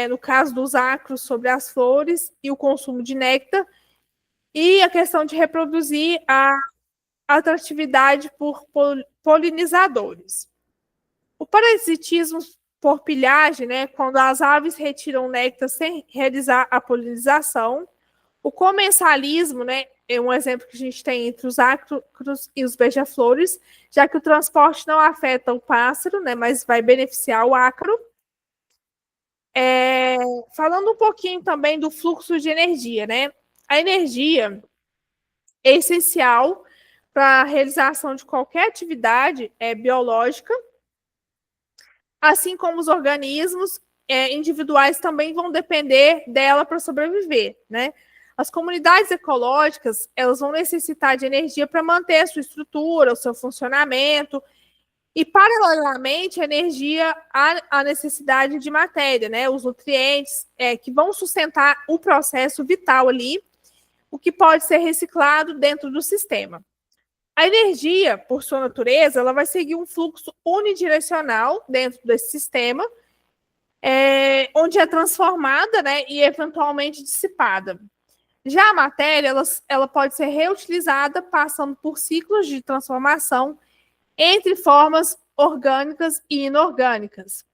no caso dos ácaros sobre as flores e o consumo de néctar, e a questão de reproduzir a atratividade por polinizadores. O parasitismo por pilhagem, né, quando as aves retiram néctar sem realizar a polinização. O comensalismo, né, é um exemplo que a gente tem entre os ácaros e os beija-flores, já que o transporte não afeta o pássaro, né, mas vai beneficiar o ácaro. Falando um pouquinho também do fluxo de energia, né? A energia é essencial para a realização de qualquer atividade biológica, assim como os organismos individuais também vão depender dela para sobreviver, né? As comunidades ecológicas, elas vão necessitar de energia para manter a sua estrutura, o seu funcionamento, e, paralelamente, a energia a necessidade de matéria, né? Os nutrientes que vão sustentar o processo vital ali, o que pode ser reciclado dentro do sistema. A energia, por sua natureza, ela vai seguir um fluxo unidirecional dentro desse sistema, onde é transformada, né, e eventualmente dissipada. Já a matéria, ela pode ser reutilizada passando por ciclos de transformação entre formas orgânicas e inorgânicas.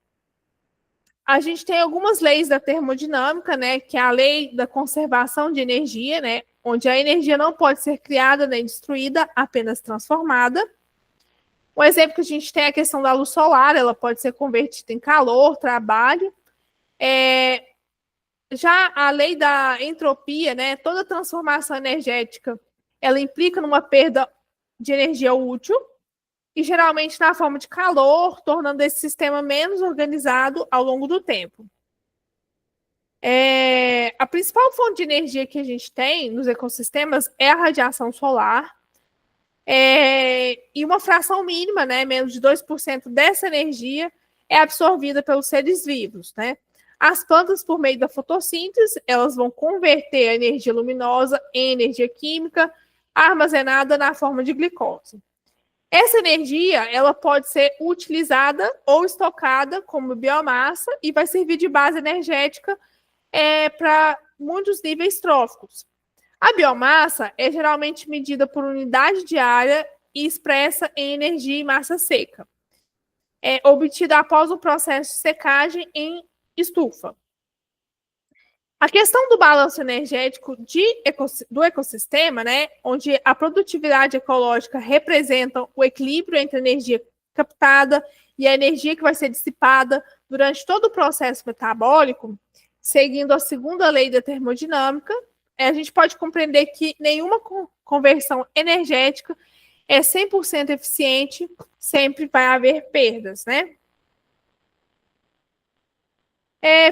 A gente tem algumas leis da termodinâmica, né, que é a lei da conservação de energia, né, onde a energia não pode ser criada nem destruída, apenas transformada. Um exemplo que a gente tem é a questão da luz solar, ela pode ser convertida em calor, trabalho. Já a lei da entropia, né, toda transformação energética, ela implica numa perda de energia útil, e geralmente na forma de calor, tornando esse sistema menos organizado ao longo do tempo. A principal fonte de energia que a gente tem nos ecossistemas é a radiação solar, e uma fração mínima, né, menos de 2% dessa energia é absorvida pelos seres vivos, né? As plantas, por meio da fotossíntese, elas vão converter a energia luminosa em energia química armazenada na forma de glicose. Essa energia, ela pode ser utilizada ou estocada como biomassa e vai servir de base energética para muitos níveis tróficos. A biomassa é geralmente medida por unidade diária e expressa em energia e massa seca, obtida após o processo de secagem em estufa. A questão do balanço energético do ecossistema, né, onde a produtividade ecológica representa o equilíbrio entre a energia captada e a energia que vai ser dissipada durante todo o processo metabólico, seguindo a segunda lei da termodinâmica, a gente pode compreender que nenhuma conversão energética é 100% eficiente, sempre vai haver perdas, né?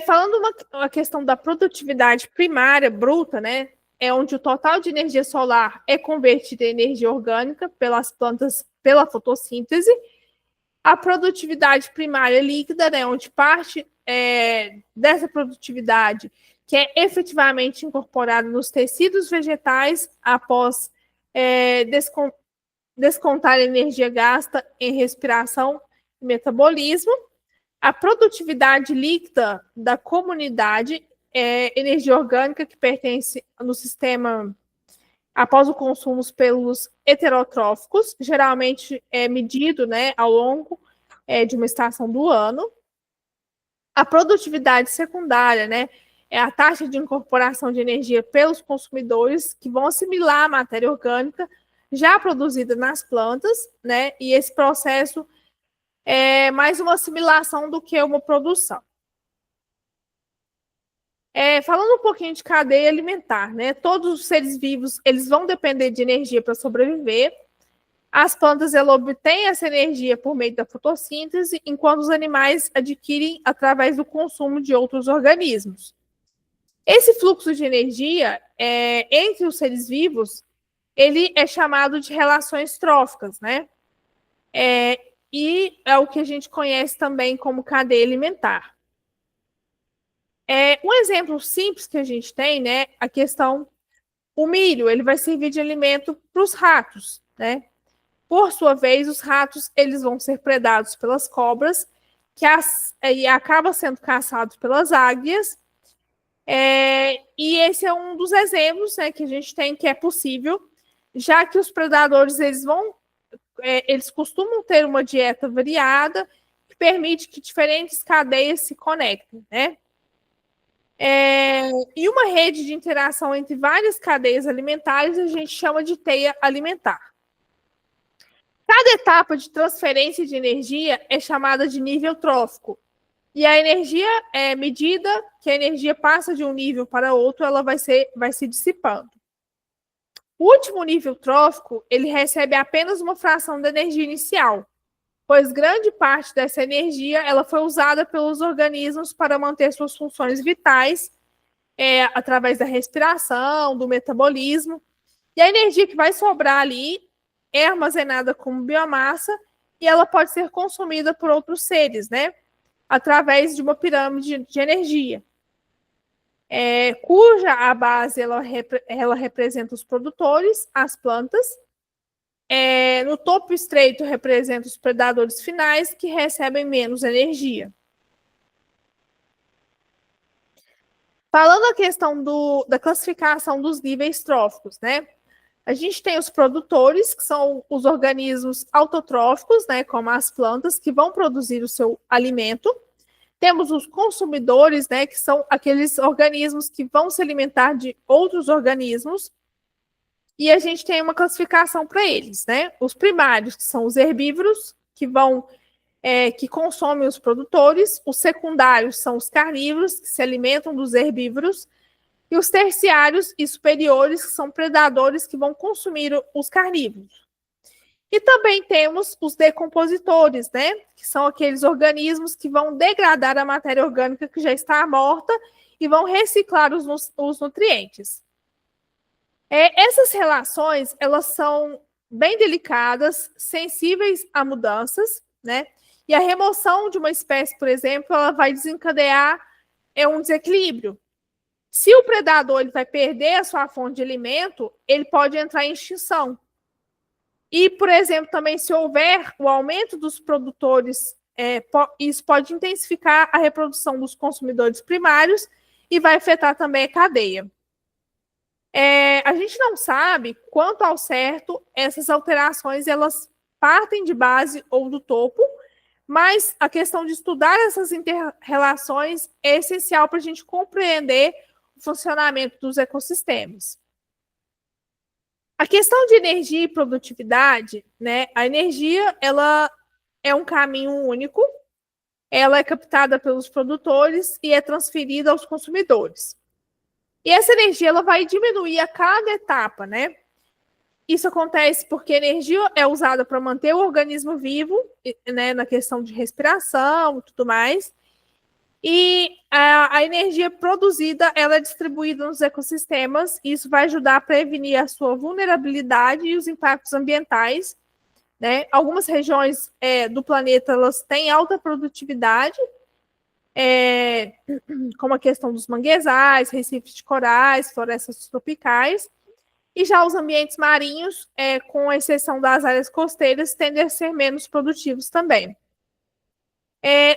Falando uma questão da produtividade primária, bruta, né? É onde o total de energia solar é convertido em energia orgânica pelas plantas pela fotossíntese. A produtividade primária líquida, né? Onde parte dessa produtividade que é efetivamente incorporada nos tecidos vegetais após descontar a energia gasta em respiração e metabolismo. A produtividade líquida da comunidade é energia orgânica que pertence no sistema após o consumo pelos heterotróficos, geralmente é medido, né, ao longo de uma estação do ano. A produtividade secundária, né, é a taxa de incorporação de energia pelos consumidores que vão assimilar a matéria orgânica já produzida nas plantas, né, e esse processo é mais uma assimilação do que uma produção. Falando um pouquinho de cadeia alimentar, né? Todos os seres vivos eles vão depender de energia para sobreviver. As plantas elas obtêm essa energia por meio da fotossíntese, enquanto os animais adquirem através do consumo de outros organismos. Esse fluxo de energia entre os seres vivos ele é chamado de relações tróficas, né? E é o que a gente conhece também como cadeia alimentar. Um exemplo simples que a gente tem, né? A questão, o milho, ele vai servir de alimento para os ratos, né? Por sua vez, os ratos, eles vão ser predados pelas cobras, e acabam sendo caçados pelas águias. E esse é um dos exemplos, né, que a gente tem que é possível, já que os predadores, eles costumam ter uma dieta variada, que permite que diferentes cadeias se conectem, né? E uma rede de interação entre várias cadeias alimentares a gente chama de teia alimentar. Cada etapa de transferência de energia é chamada de nível trófico. E a energia medida que a energia passa de um nível para outro, ela vai se dissipando. O último nível trófico, ele recebe apenas uma fração da energia inicial, pois grande parte dessa energia ela foi usada pelos organismos para manter suas funções vitais, através da respiração, do metabolismo. E a energia que vai sobrar ali é armazenada como biomassa e ela pode ser consumida por outros seres, né? Através de uma pirâmide de energia, cuja a base ela representa os produtores, as plantas. No topo estreito representa os predadores finais que recebem menos energia. Falando a questão da classificação dos níveis tróficos, né? A gente tem os produtores, que são os organismos autotróficos, né, como as plantas, que vão produzir o seu alimento. Temos os consumidores, né, que são aqueles organismos que vão se alimentar de outros organismos. E a gente tem uma classificação para eles, né? Os primários, que são os herbívoros, que consomem os produtores. Os secundários são os carnívoros, que se alimentam dos herbívoros. E os terciários e superiores, que são predadores que vão consumir os carnívoros. E também temos os decompositores, né? Que são aqueles organismos que vão degradar a matéria orgânica que já está morta e vão reciclar os nutrientes. Essas relações, elas são bem delicadas, sensíveis a mudanças, né? E a remoção de uma espécie, por exemplo, ela vai desencadear um desequilíbrio. Se o predador ele vai perder a sua fonte de alimento, ele pode entrar em extinção. E, por exemplo, também se houver o aumento dos produtores, isso pode intensificar a reprodução dos consumidores primários e vai afetar também a cadeia. A gente não sabe quanto ao certo essas alterações elas partem de base ou do topo, mas a questão de estudar essas inter-relações é essencial para a gente compreender o funcionamento dos ecossistemas. A questão de energia e produtividade, né? A energia ela é um caminho único, ela é captada pelos produtores e é transferida aos consumidores. E essa energia ela vai diminuir a cada etapa, né? Isso acontece porque a energia é usada para manter o organismo vivo, né, na questão de respiração e tudo mais. E a energia produzida ela é distribuída nos ecossistemas, e isso vai ajudar a prevenir a sua vulnerabilidade e os impactos ambientais. Né? Algumas regiões do planeta elas têm alta produtividade, como a questão dos manguezais, recifes de corais, florestas tropicais. E já os ambientes marinhos, com exceção das áreas costeiras, tendem a ser menos produtivos também.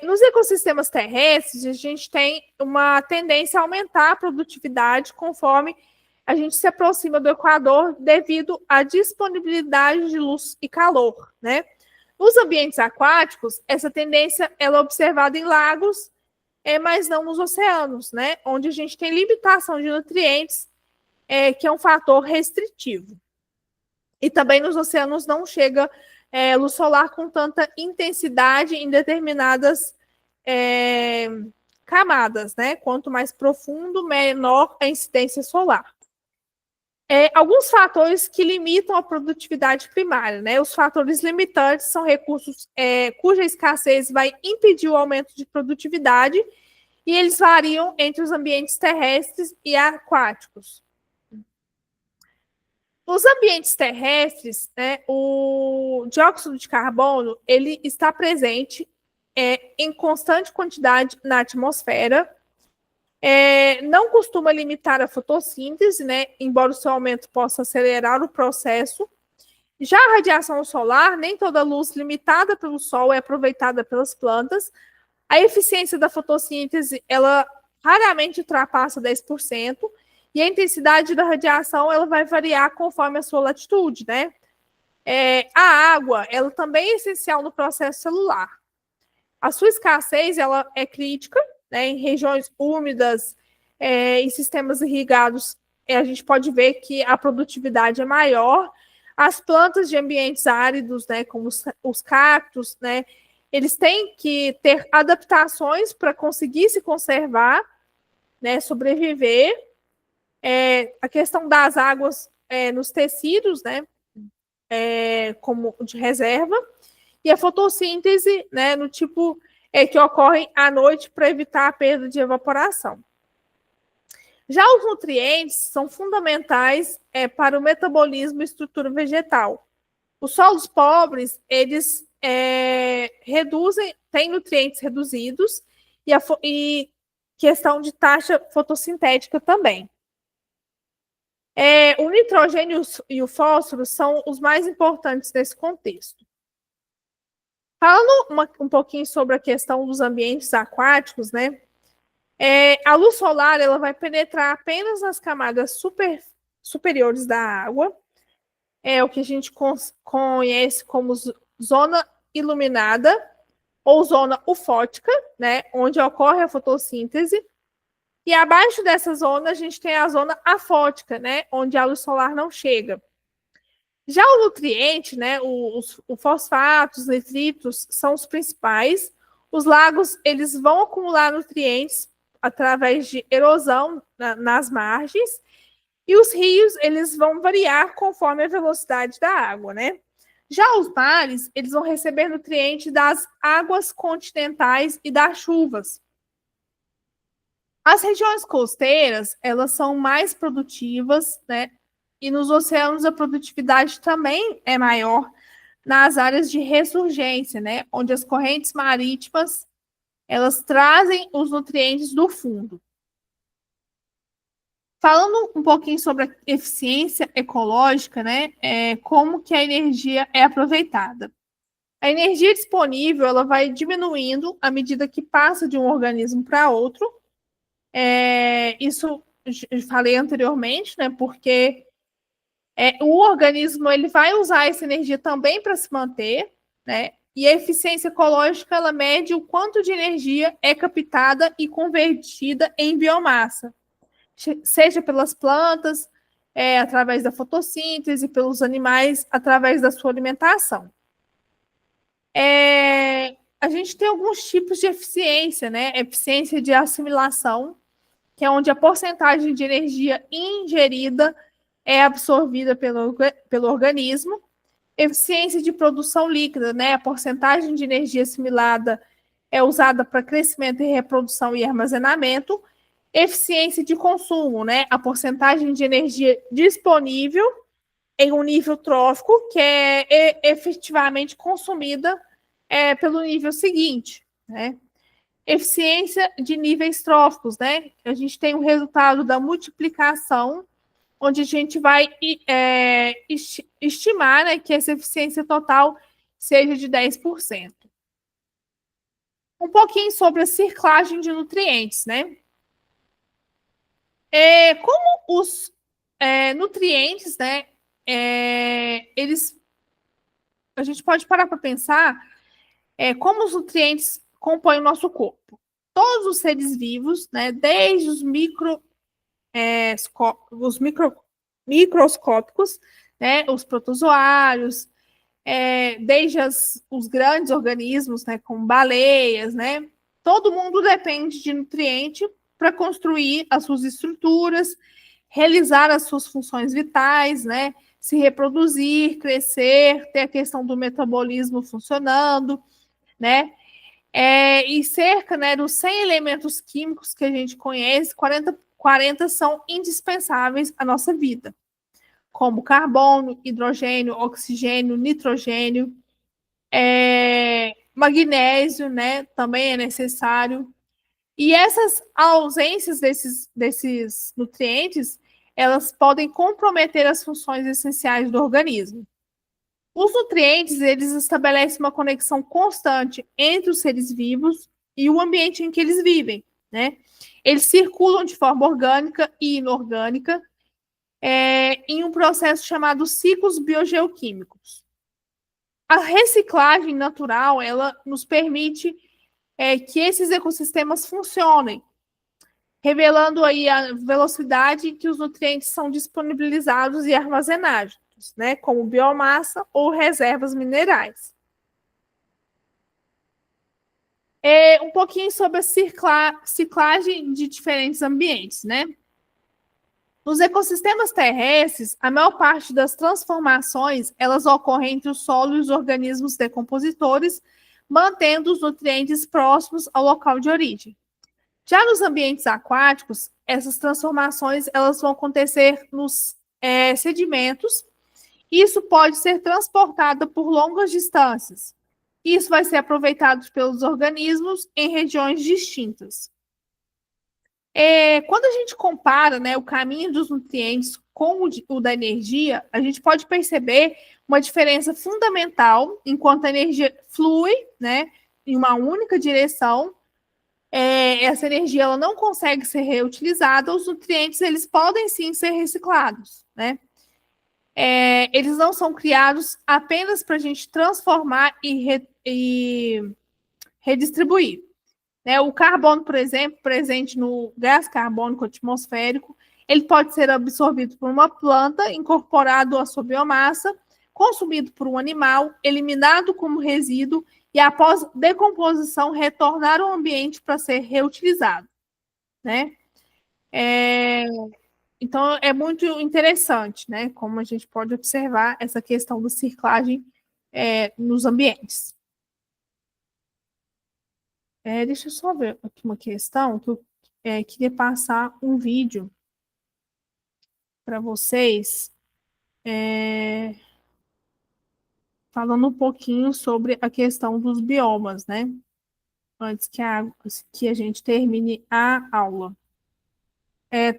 Nos ecossistemas terrestres, a gente tem uma tendência a aumentar a produtividade conforme a gente se aproxima do Equador devido à disponibilidade de luz e calor, né? Nos ambientes aquáticos, essa tendência ela é observada em lagos, mas não nos oceanos, né? Onde a gente tem limitação de nutrientes, que é um fator restritivo. E também nos oceanos não chega luz solar com tanta intensidade em determinadas camadas, né? Quanto mais profundo, menor a incidência solar. Alguns fatores que limitam a produtividade primária, né? Os fatores limitantes são recursos cuja escassez vai impedir o aumento de produtividade, e eles variam entre os ambientes terrestres e aquáticos. Nos ambientes terrestres, né, o dióxido de carbono ele está presente em constante quantidade na atmosfera. Não costuma limitar a fotossíntese, né, embora o seu aumento possa acelerar o processo. Já a radiação solar, nem toda luz limitada pelo sol é aproveitada pelas plantas. A eficiência da fotossíntese, ela raramente ultrapassa 10%, e a intensidade da radiação ela vai variar conforme a sua latitude, né? A água, ela também é essencial no processo celular. A sua escassez, ela é crítica, né? Em regiões úmidas, em sistemas irrigados, a gente pode ver que a produtividade é maior. As plantas de ambientes áridos, né, como os cactos, né, eles têm que ter adaptações para conseguir se conservar, né, sobreviver. A questão das águas nos tecidos, né, como de reserva, e a fotossíntese, né, no tipo que ocorre à noite para evitar a perda de evaporação. Já os nutrientes são fundamentais para o metabolismo e estrutura vegetal. Os solos pobres, eles têm nutrientes reduzidos e questão de taxa fotossintética também. O nitrogênio e o fósforo são os mais importantes nesse contexto. Falando um pouquinho sobre a questão dos ambientes aquáticos, né? A luz solar ela vai penetrar apenas nas camadas superiores da água, o que a gente conhece como zona iluminada ou zona ufótica, né? Onde ocorre a fotossíntese. E abaixo dessa zona, a gente tem a zona afótica, né? Onde a luz solar não chega. Já o nutriente, né? Os fosfatos, nitritos, são os principais. Os lagos, eles vão acumular nutrientes através de erosão nas margens. E os rios, eles vão variar conforme a velocidade da água, né? Já os mares, eles vão receber nutrientes das águas continentais e das chuvas. As regiões costeiras, elas são mais produtivas, né? E nos oceanos a produtividade também é maior nas áreas de ressurgência, né? Onde as correntes marítimas, elas trazem os nutrientes do fundo. Falando um pouquinho sobre a eficiência ecológica, né? Como que a energia é aproveitada. A energia disponível, ela vai diminuindo à medida que passa de um organismo para outro. Isso falei anteriormente, né? Porque o organismo ele vai usar essa energia também para se manter, né? E a eficiência ecológica ela mede o quanto de energia é captada e convertida em biomassa, seja pelas plantas, através da fotossíntese, pelos animais, através da sua alimentação. A gente tem alguns tipos de eficiência, né? Eficiência de assimilação, que é onde a porcentagem de energia ingerida é absorvida pelo organismo. Eficiência de produção líquida, né? A porcentagem de energia assimilada é usada para crescimento e reprodução e armazenamento. Eficiência de consumo, né? A porcentagem de energia disponível em um nível trófico que é efetivamente consumida pelo nível seguinte, né? Eficiência de níveis tróficos, né? A gente tem o resultado da multiplicação, onde a gente vai estimar, né, que essa eficiência total seja de 10%. Um pouquinho sobre a ciclagem de nutrientes, né? Como os nutrientes, né, a gente pode parar para pensar como os nutrientes compõem o nosso corpo. Todos os seres vivos, né, desde os microscópicos, né, os protozoários, desde os grandes organismos, né, como baleias, né, todo mundo depende de nutriente para construir as suas estruturas, realizar as suas funções vitais, né, se reproduzir, crescer, ter a questão do metabolismo funcionando, né, e cerca, né, dos 100 elementos químicos que a gente conhece, 40 são indispensáveis à nossa vida, como carbono, hidrogênio, oxigênio, nitrogênio, magnésio, né, também é necessário. E essas ausências desses nutrientes, elas podem comprometer as funções essenciais do organismo. Os nutrientes, eles estabelecem uma conexão constante entre os seres vivos e o ambiente em que eles vivem, né? Eles circulam de forma orgânica e inorgânica em um processo chamado ciclos biogeoquímicos. A reciclagem natural, ela nos permite que esses ecossistemas funcionem, revelando aí a velocidade que os nutrientes são disponibilizados e armazenados, né, como biomassa ou reservas minerais. Um pouquinho sobre a ciclagem de diferentes ambientes, né? Nos ecossistemas terrestres, a maior parte das transformações elas ocorrem entre o solo e os organismos decompositores, mantendo os nutrientes próximos ao local de origem. Já nos ambientes aquáticos, essas transformações elas vão acontecer nos sedimentos. Isso pode ser transportado por longas distâncias. Isso vai ser aproveitado pelos organismos em regiões distintas. Quando a gente compara, né, o caminho dos nutrientes com o da energia, a gente pode perceber uma diferença fundamental enquanto a energia flui, né, em uma única direção. Essa energia ela não consegue ser reutilizada, os nutrientes eles podem sim ser reciclados, né? Eles não são criados apenas para a gente transformar e redistribuir. Né? O carbono, por exemplo, presente no gás carbônico atmosférico, ele pode ser absorvido por uma planta, incorporado à sua biomassa, consumido por um animal, eliminado como resíduo e, após decomposição, retornar ao ambiente para ser reutilizado. Né? Então, é muito interessante, né? Como a gente pode observar essa questão da ciclagem nos ambientes. Deixa eu só ver aqui uma questão que eu queria passar um vídeo para vocês falando um pouquinho sobre a questão dos biomas, né? Antes que a gente termine a aula.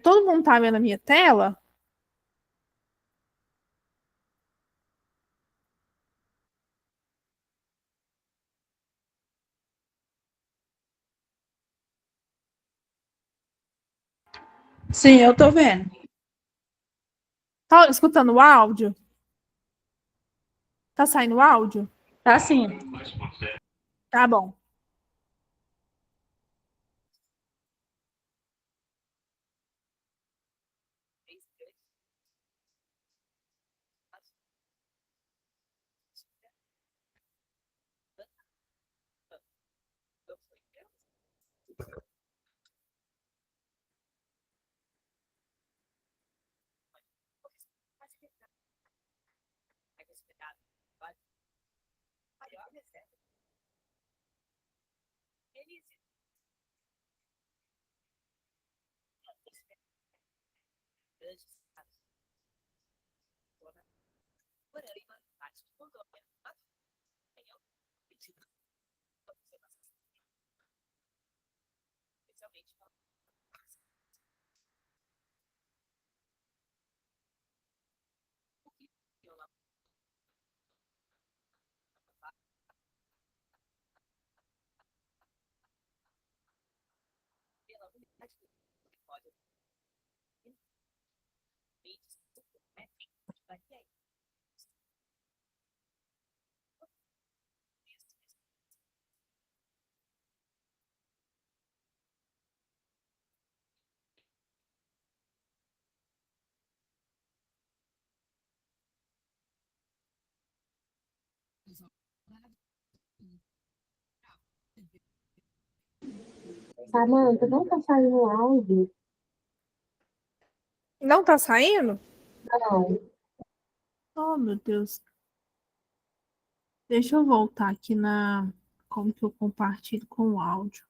Todo mundo está vendo a minha tela? Sim, eu tô vendo. Tá escutando o áudio? Tá saindo o áudio? Tá sim. Tá bom. Samanta, não tá saindo áudio? Não tá saindo? Não. Oh, meu Deus. Deixa eu voltar aqui na como que eu compartilho com o áudio.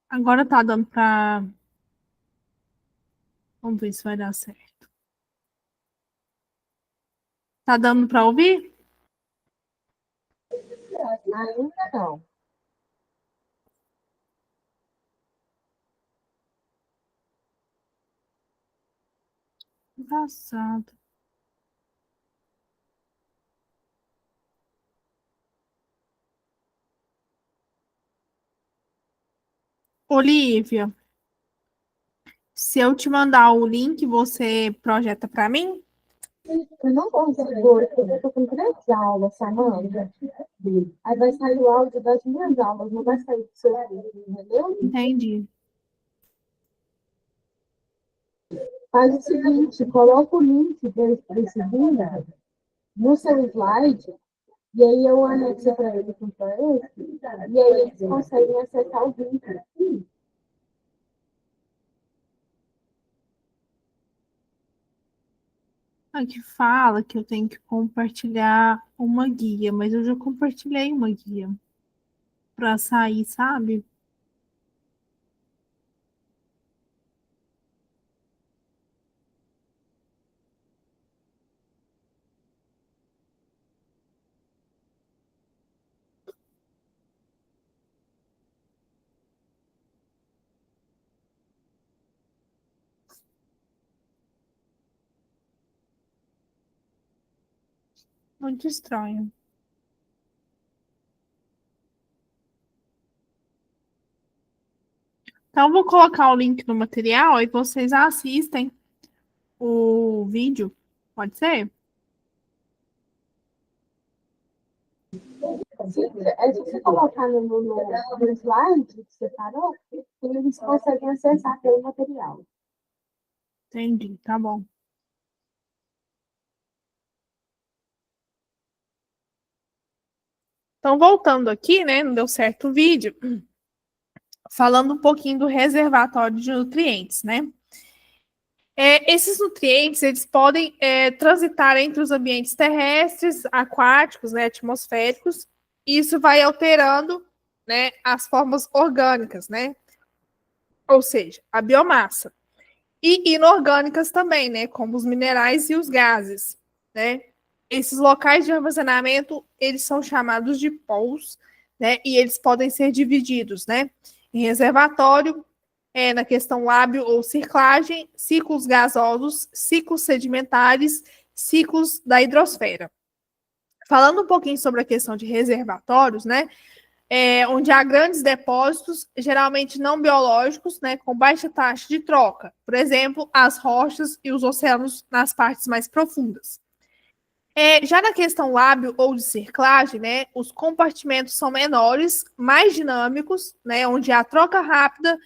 Agora tá dando pra. Vamos ver se vai dar certo. Tá dando pra ouvir? Ainda não. Engraçado. Olivia, se eu te mandar o link, você projeta pra mim? Eu não consigo, eu tô com 3 aulas, Samanta. Aí vai sair o áudio das minhas aulas, não vai sair do seu vídeo, entendeu? Entendi. Faz o seguinte, coloca o link desse vídeo no seu slide, e aí eu anexo para ele com esse, e aí eles conseguem acessar o vídeo. Aqui fala que eu tenho que compartilhar uma guia, mas eu já compartilhei uma guia pra sair, sabe? Muito estranho. Então, eu vou colocar o link no material e vocês assistem o vídeo. Pode ser? É se você colocar no slide que você parou, eles conseguem acessar pelo material. Entendi, tá bom. Então, voltando aqui, né? Não deu certo o vídeo. Falando um pouquinho do reservatório de nutrientes, né? Esses nutrientes, eles podem transitar entre os ambientes terrestres, aquáticos, né, atmosféricos, e isso vai alterando né, as formas orgânicas, né? Ou seja, a biomassa. E inorgânicas também, né, como os minerais e os gases, né? Esses locais de armazenamento, eles são chamados de pols, né? E eles podem ser divididos, né, em reservatório, na questão lábio ou circlagem, ciclos gasosos, ciclos sedimentares, ciclos da hidrosfera. Falando um pouquinho sobre a questão de reservatórios, né, onde há grandes depósitos, geralmente não biológicos, né, com baixa taxa de troca. Por exemplo, as rochas e os oceanos nas partes mais profundas. Já na questão lábio ou de circlagem, né, os compartimentos são menores, mais dinâmicos, né, onde há troca rápida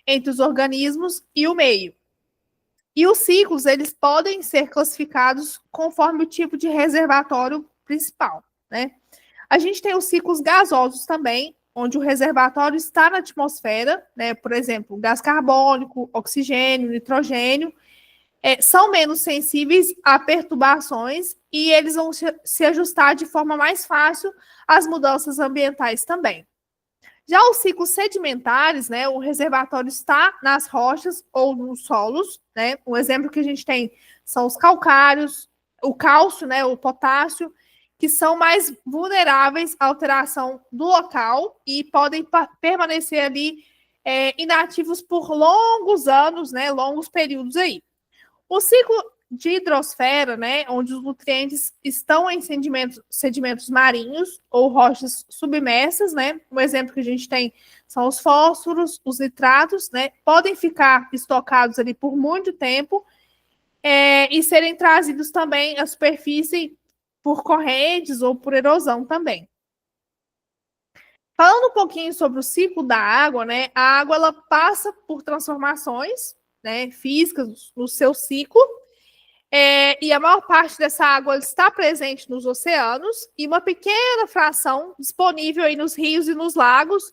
entre os organismos e o meio. E os ciclos, eles podem ser classificados conforme o tipo de reservatório principal, né? A gente tem os ciclos gasosos também, onde o reservatório está na atmosfera, né? Por exemplo, gás carbônico, oxigênio, nitrogênio, são menos sensíveis a perturbações e eles vão se ajustar de forma mais fácil às mudanças ambientais também. Já os ciclos sedimentares, né, o reservatório está nas rochas ou nos solos, né? Um exemplo que a gente tem são os calcários, o cálcio, né, o potássio, que são mais vulneráveis à alteração do local e podem permanecer ali inativos por longos anos, né, longos períodos aí. O ciclo de hidrosfera, né, onde os nutrientes estão em sedimentos marinhos ou rochas submersas, né? Um exemplo que a gente tem são os fósforos, os nitratos, né? Podem ficar estocados ali por muito tempo e serem trazidos também à superfície por correntes ou por erosão também. Falando um pouquinho sobre o ciclo da água, né? A água ela passa por transformações, né, físicas no seu ciclo. E a maior parte dessa água está presente nos oceanos e uma pequena fração disponível aí nos rios e nos lagos,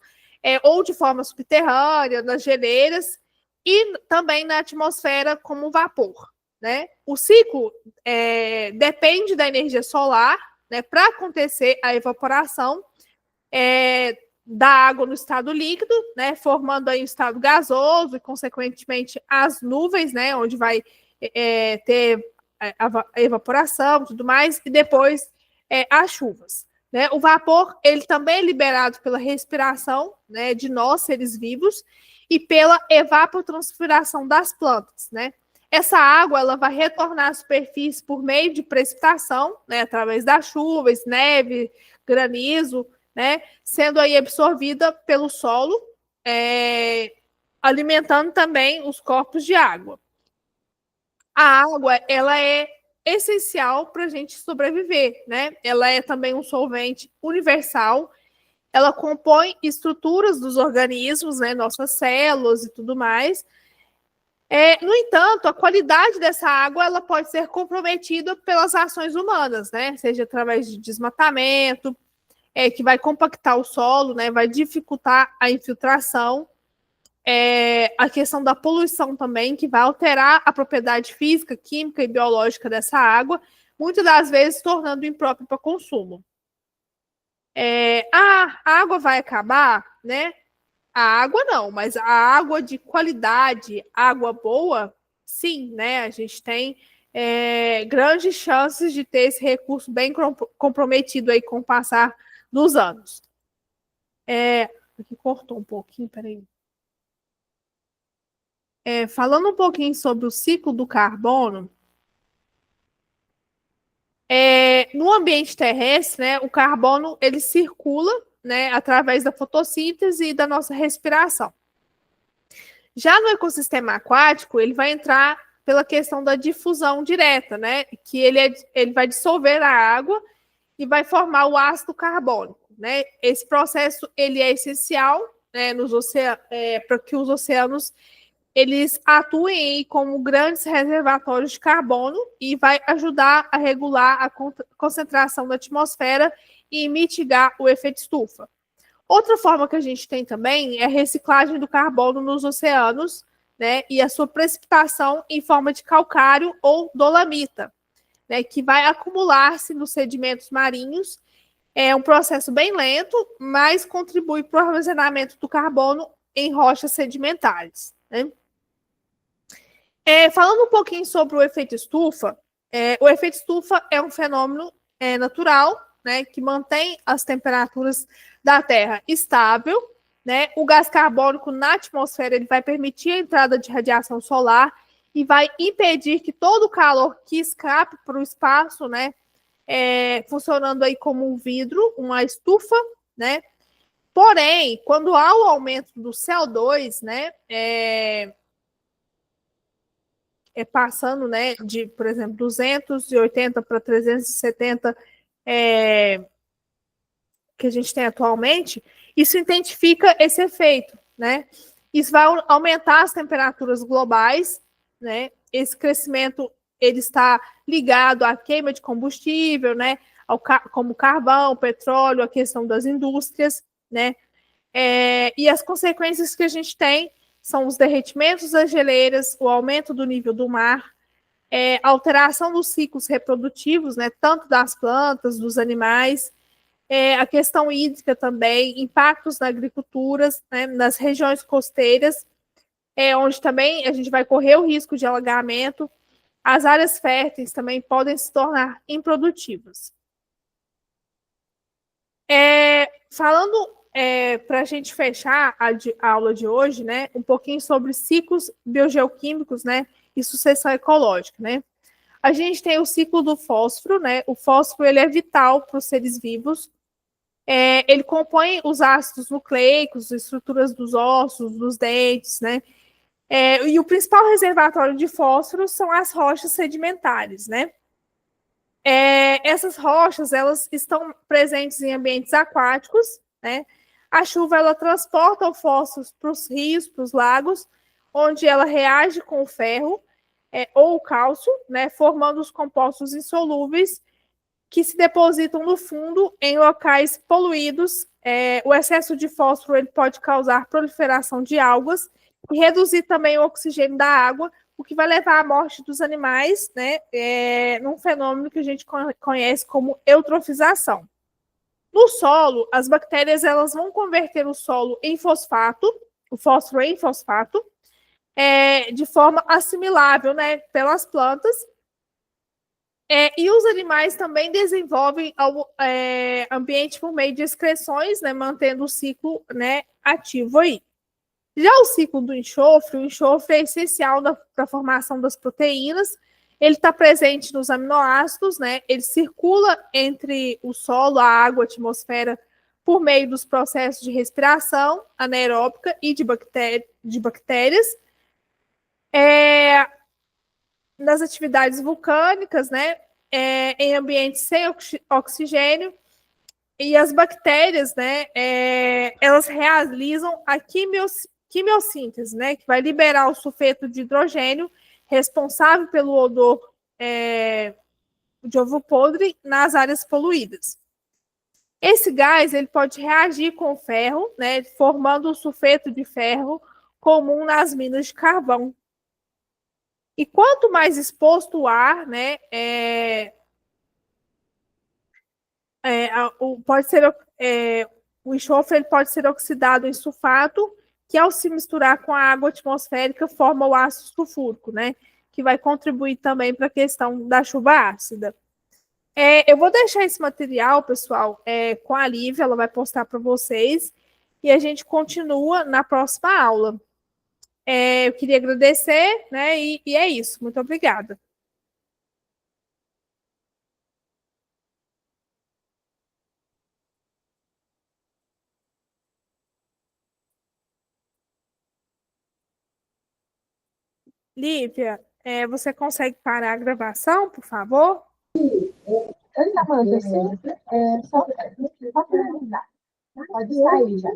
ou de forma subterrânea, nas geleiras e também na atmosfera como vapor, né? O ciclo depende da energia solar, né, para acontecer a evaporação da água no estado líquido, né, formando aí o estado gasoso e, consequentemente, as nuvens, né, onde vai ter a evaporação e tudo mais, e depois as chuvas. Né? O vapor, ele também é liberado pela respiração, né, de nós, seres vivos, e pela evapotranspiração das plantas, né? Essa água, ela vai retornar à superfície por meio de precipitação, né, através das chuvas, neve, granizo, né, sendo aí absorvida pelo solo, alimentando também os corpos de água. A água, ela é essencial para a gente sobreviver, né? Ela é também um solvente universal, ela compõe estruturas dos organismos, né? Nossas células e tudo mais. No entanto, a qualidade dessa água, ela pode ser comprometida pelas ações humanas, né? Seja através de desmatamento, que vai compactar o solo, né? Vai dificultar a infiltração. A questão da poluição também, que vai alterar a propriedade física, química e biológica dessa água, muitas das vezes tornando imprópria para consumo. A água vai acabar, né? A água não, mas a água de qualidade, água boa, sim, né? A gente tem grandes chances de ter esse recurso bem comprometido aí com o passar dos anos. Aqui cortou um pouquinho, peraí. Falando um pouquinho sobre o ciclo do carbono, no ambiente terrestre, né, o carbono ele circula, né, através da fotossíntese e da nossa respiração. Já no ecossistema aquático, ele vai entrar pela questão da difusão direta, né, que ele vai dissolver a água e vai formar o ácido carbônico. Né? Esse processo ele é essencial, né, para que os oceanos eles atuem como grandes reservatórios de carbono e vai ajudar a regular a concentração da atmosfera e mitigar o efeito estufa. Outra forma que a gente tem também é a reciclagem do carbono nos oceanos, né, e a sua precipitação em forma de calcário ou dolomita, né, que vai acumular-se nos sedimentos marinhos É um processo bem lento, mas contribui para o armazenamento do carbono em rochas sedimentares, né? Falando um pouquinho sobre o efeito estufa, o efeito estufa é um fenômeno natural, né, que mantém as temperaturas da Terra estável, né? O gás carbônico na atmosfera ele vai permitir a entrada de radiação solar e vai impedir que todo o calor que escape para o espaço, né, funcionando aí como um vidro, uma estufa, né? Porém, quando há o aumento do CO2, né, passando, né, de, por exemplo, 280 para 370 que a gente tem atualmente, isso identifica esse efeito, né? Isso vai aumentar as temperaturas globais, né? Esse crescimento ele está ligado à queima de combustível, né? Como carvão, petróleo, a questão das indústrias, né? E as consequências que a gente tem são os derretimentos das geleiras, o aumento do nível do mar, alteração dos ciclos reprodutivos, né? Tanto das plantas, dos animais, a questão hídrica também, impactos na agricultura, né, nas regiões costeiras, onde também a gente vai correr o risco de alagamento. As áreas férteis também podem se tornar improdutivas. Falando para a gente fechar a aula de hoje, né, um pouquinho sobre ciclos biogeoquímicos, né, e sucessão ecológica, né? A gente tem o ciclo do fósforo, né? O fósforo ele é vital para os seres vivos. Ele compõe os ácidos nucleicos, estruturas dos ossos, dos dentes, né? E o principal reservatório de fósforo são as rochas sedimentares, né? Essas rochas, elas estão presentes em ambientes aquáticos, né? A chuva, ela transporta o fósforo para os rios, para os lagos, onde ela reage com o ferro ou o cálcio, né? Formando os compostos insolúveis que se depositam no fundo em locais poluídos. O excesso de fósforo ele pode causar proliferação de algas e reduzir também o oxigênio da água, o que vai levar à morte dos animais, né, num fenômeno que a gente conhece como eutrofização. No solo, as bactérias elas vão converter o solo em fosfato, o fósforo em fosfato, de forma assimilável, né, pelas plantas. E os animais também desenvolvem o ambiente por meio de excreções, né, mantendo o ciclo, né, ativo aí. Já o ciclo do enxofre, o enxofre é essencial para a formação das proteínas, ele está presente nos aminoácidos, né, ele circula entre o solo, a água, a atmosfera, por meio dos processos de respiração anaeróbica e de bactérias. Nas atividades vulcânicas, né, em ambientes sem oxigênio, e as bactérias, né, elas realizam a quimiossíntese, né, que vai liberar o sulfeto de hidrogênio, responsável pelo odor de ovo podre nas áreas poluídas. Esse gás ele pode reagir com o ferro, né, formando o sulfeto de ferro comum nas minas de carvão. E quanto mais exposto o ar, né, o enxofre ele pode ser oxidado em sulfato, que ao se misturar com a água atmosférica forma o ácido sulfúrico, né, que vai contribuir também para a questão da chuva ácida. Eu vou deixar esse material, pessoal, com a Lívia, ela vai postar para vocês, e a gente continua na próxima aula. Eu queria agradecer, né? E é isso. Muito obrigada. Lívia, você consegue parar a gravação, por favor? Anda, Amanda, só finalizar. Pode sair já.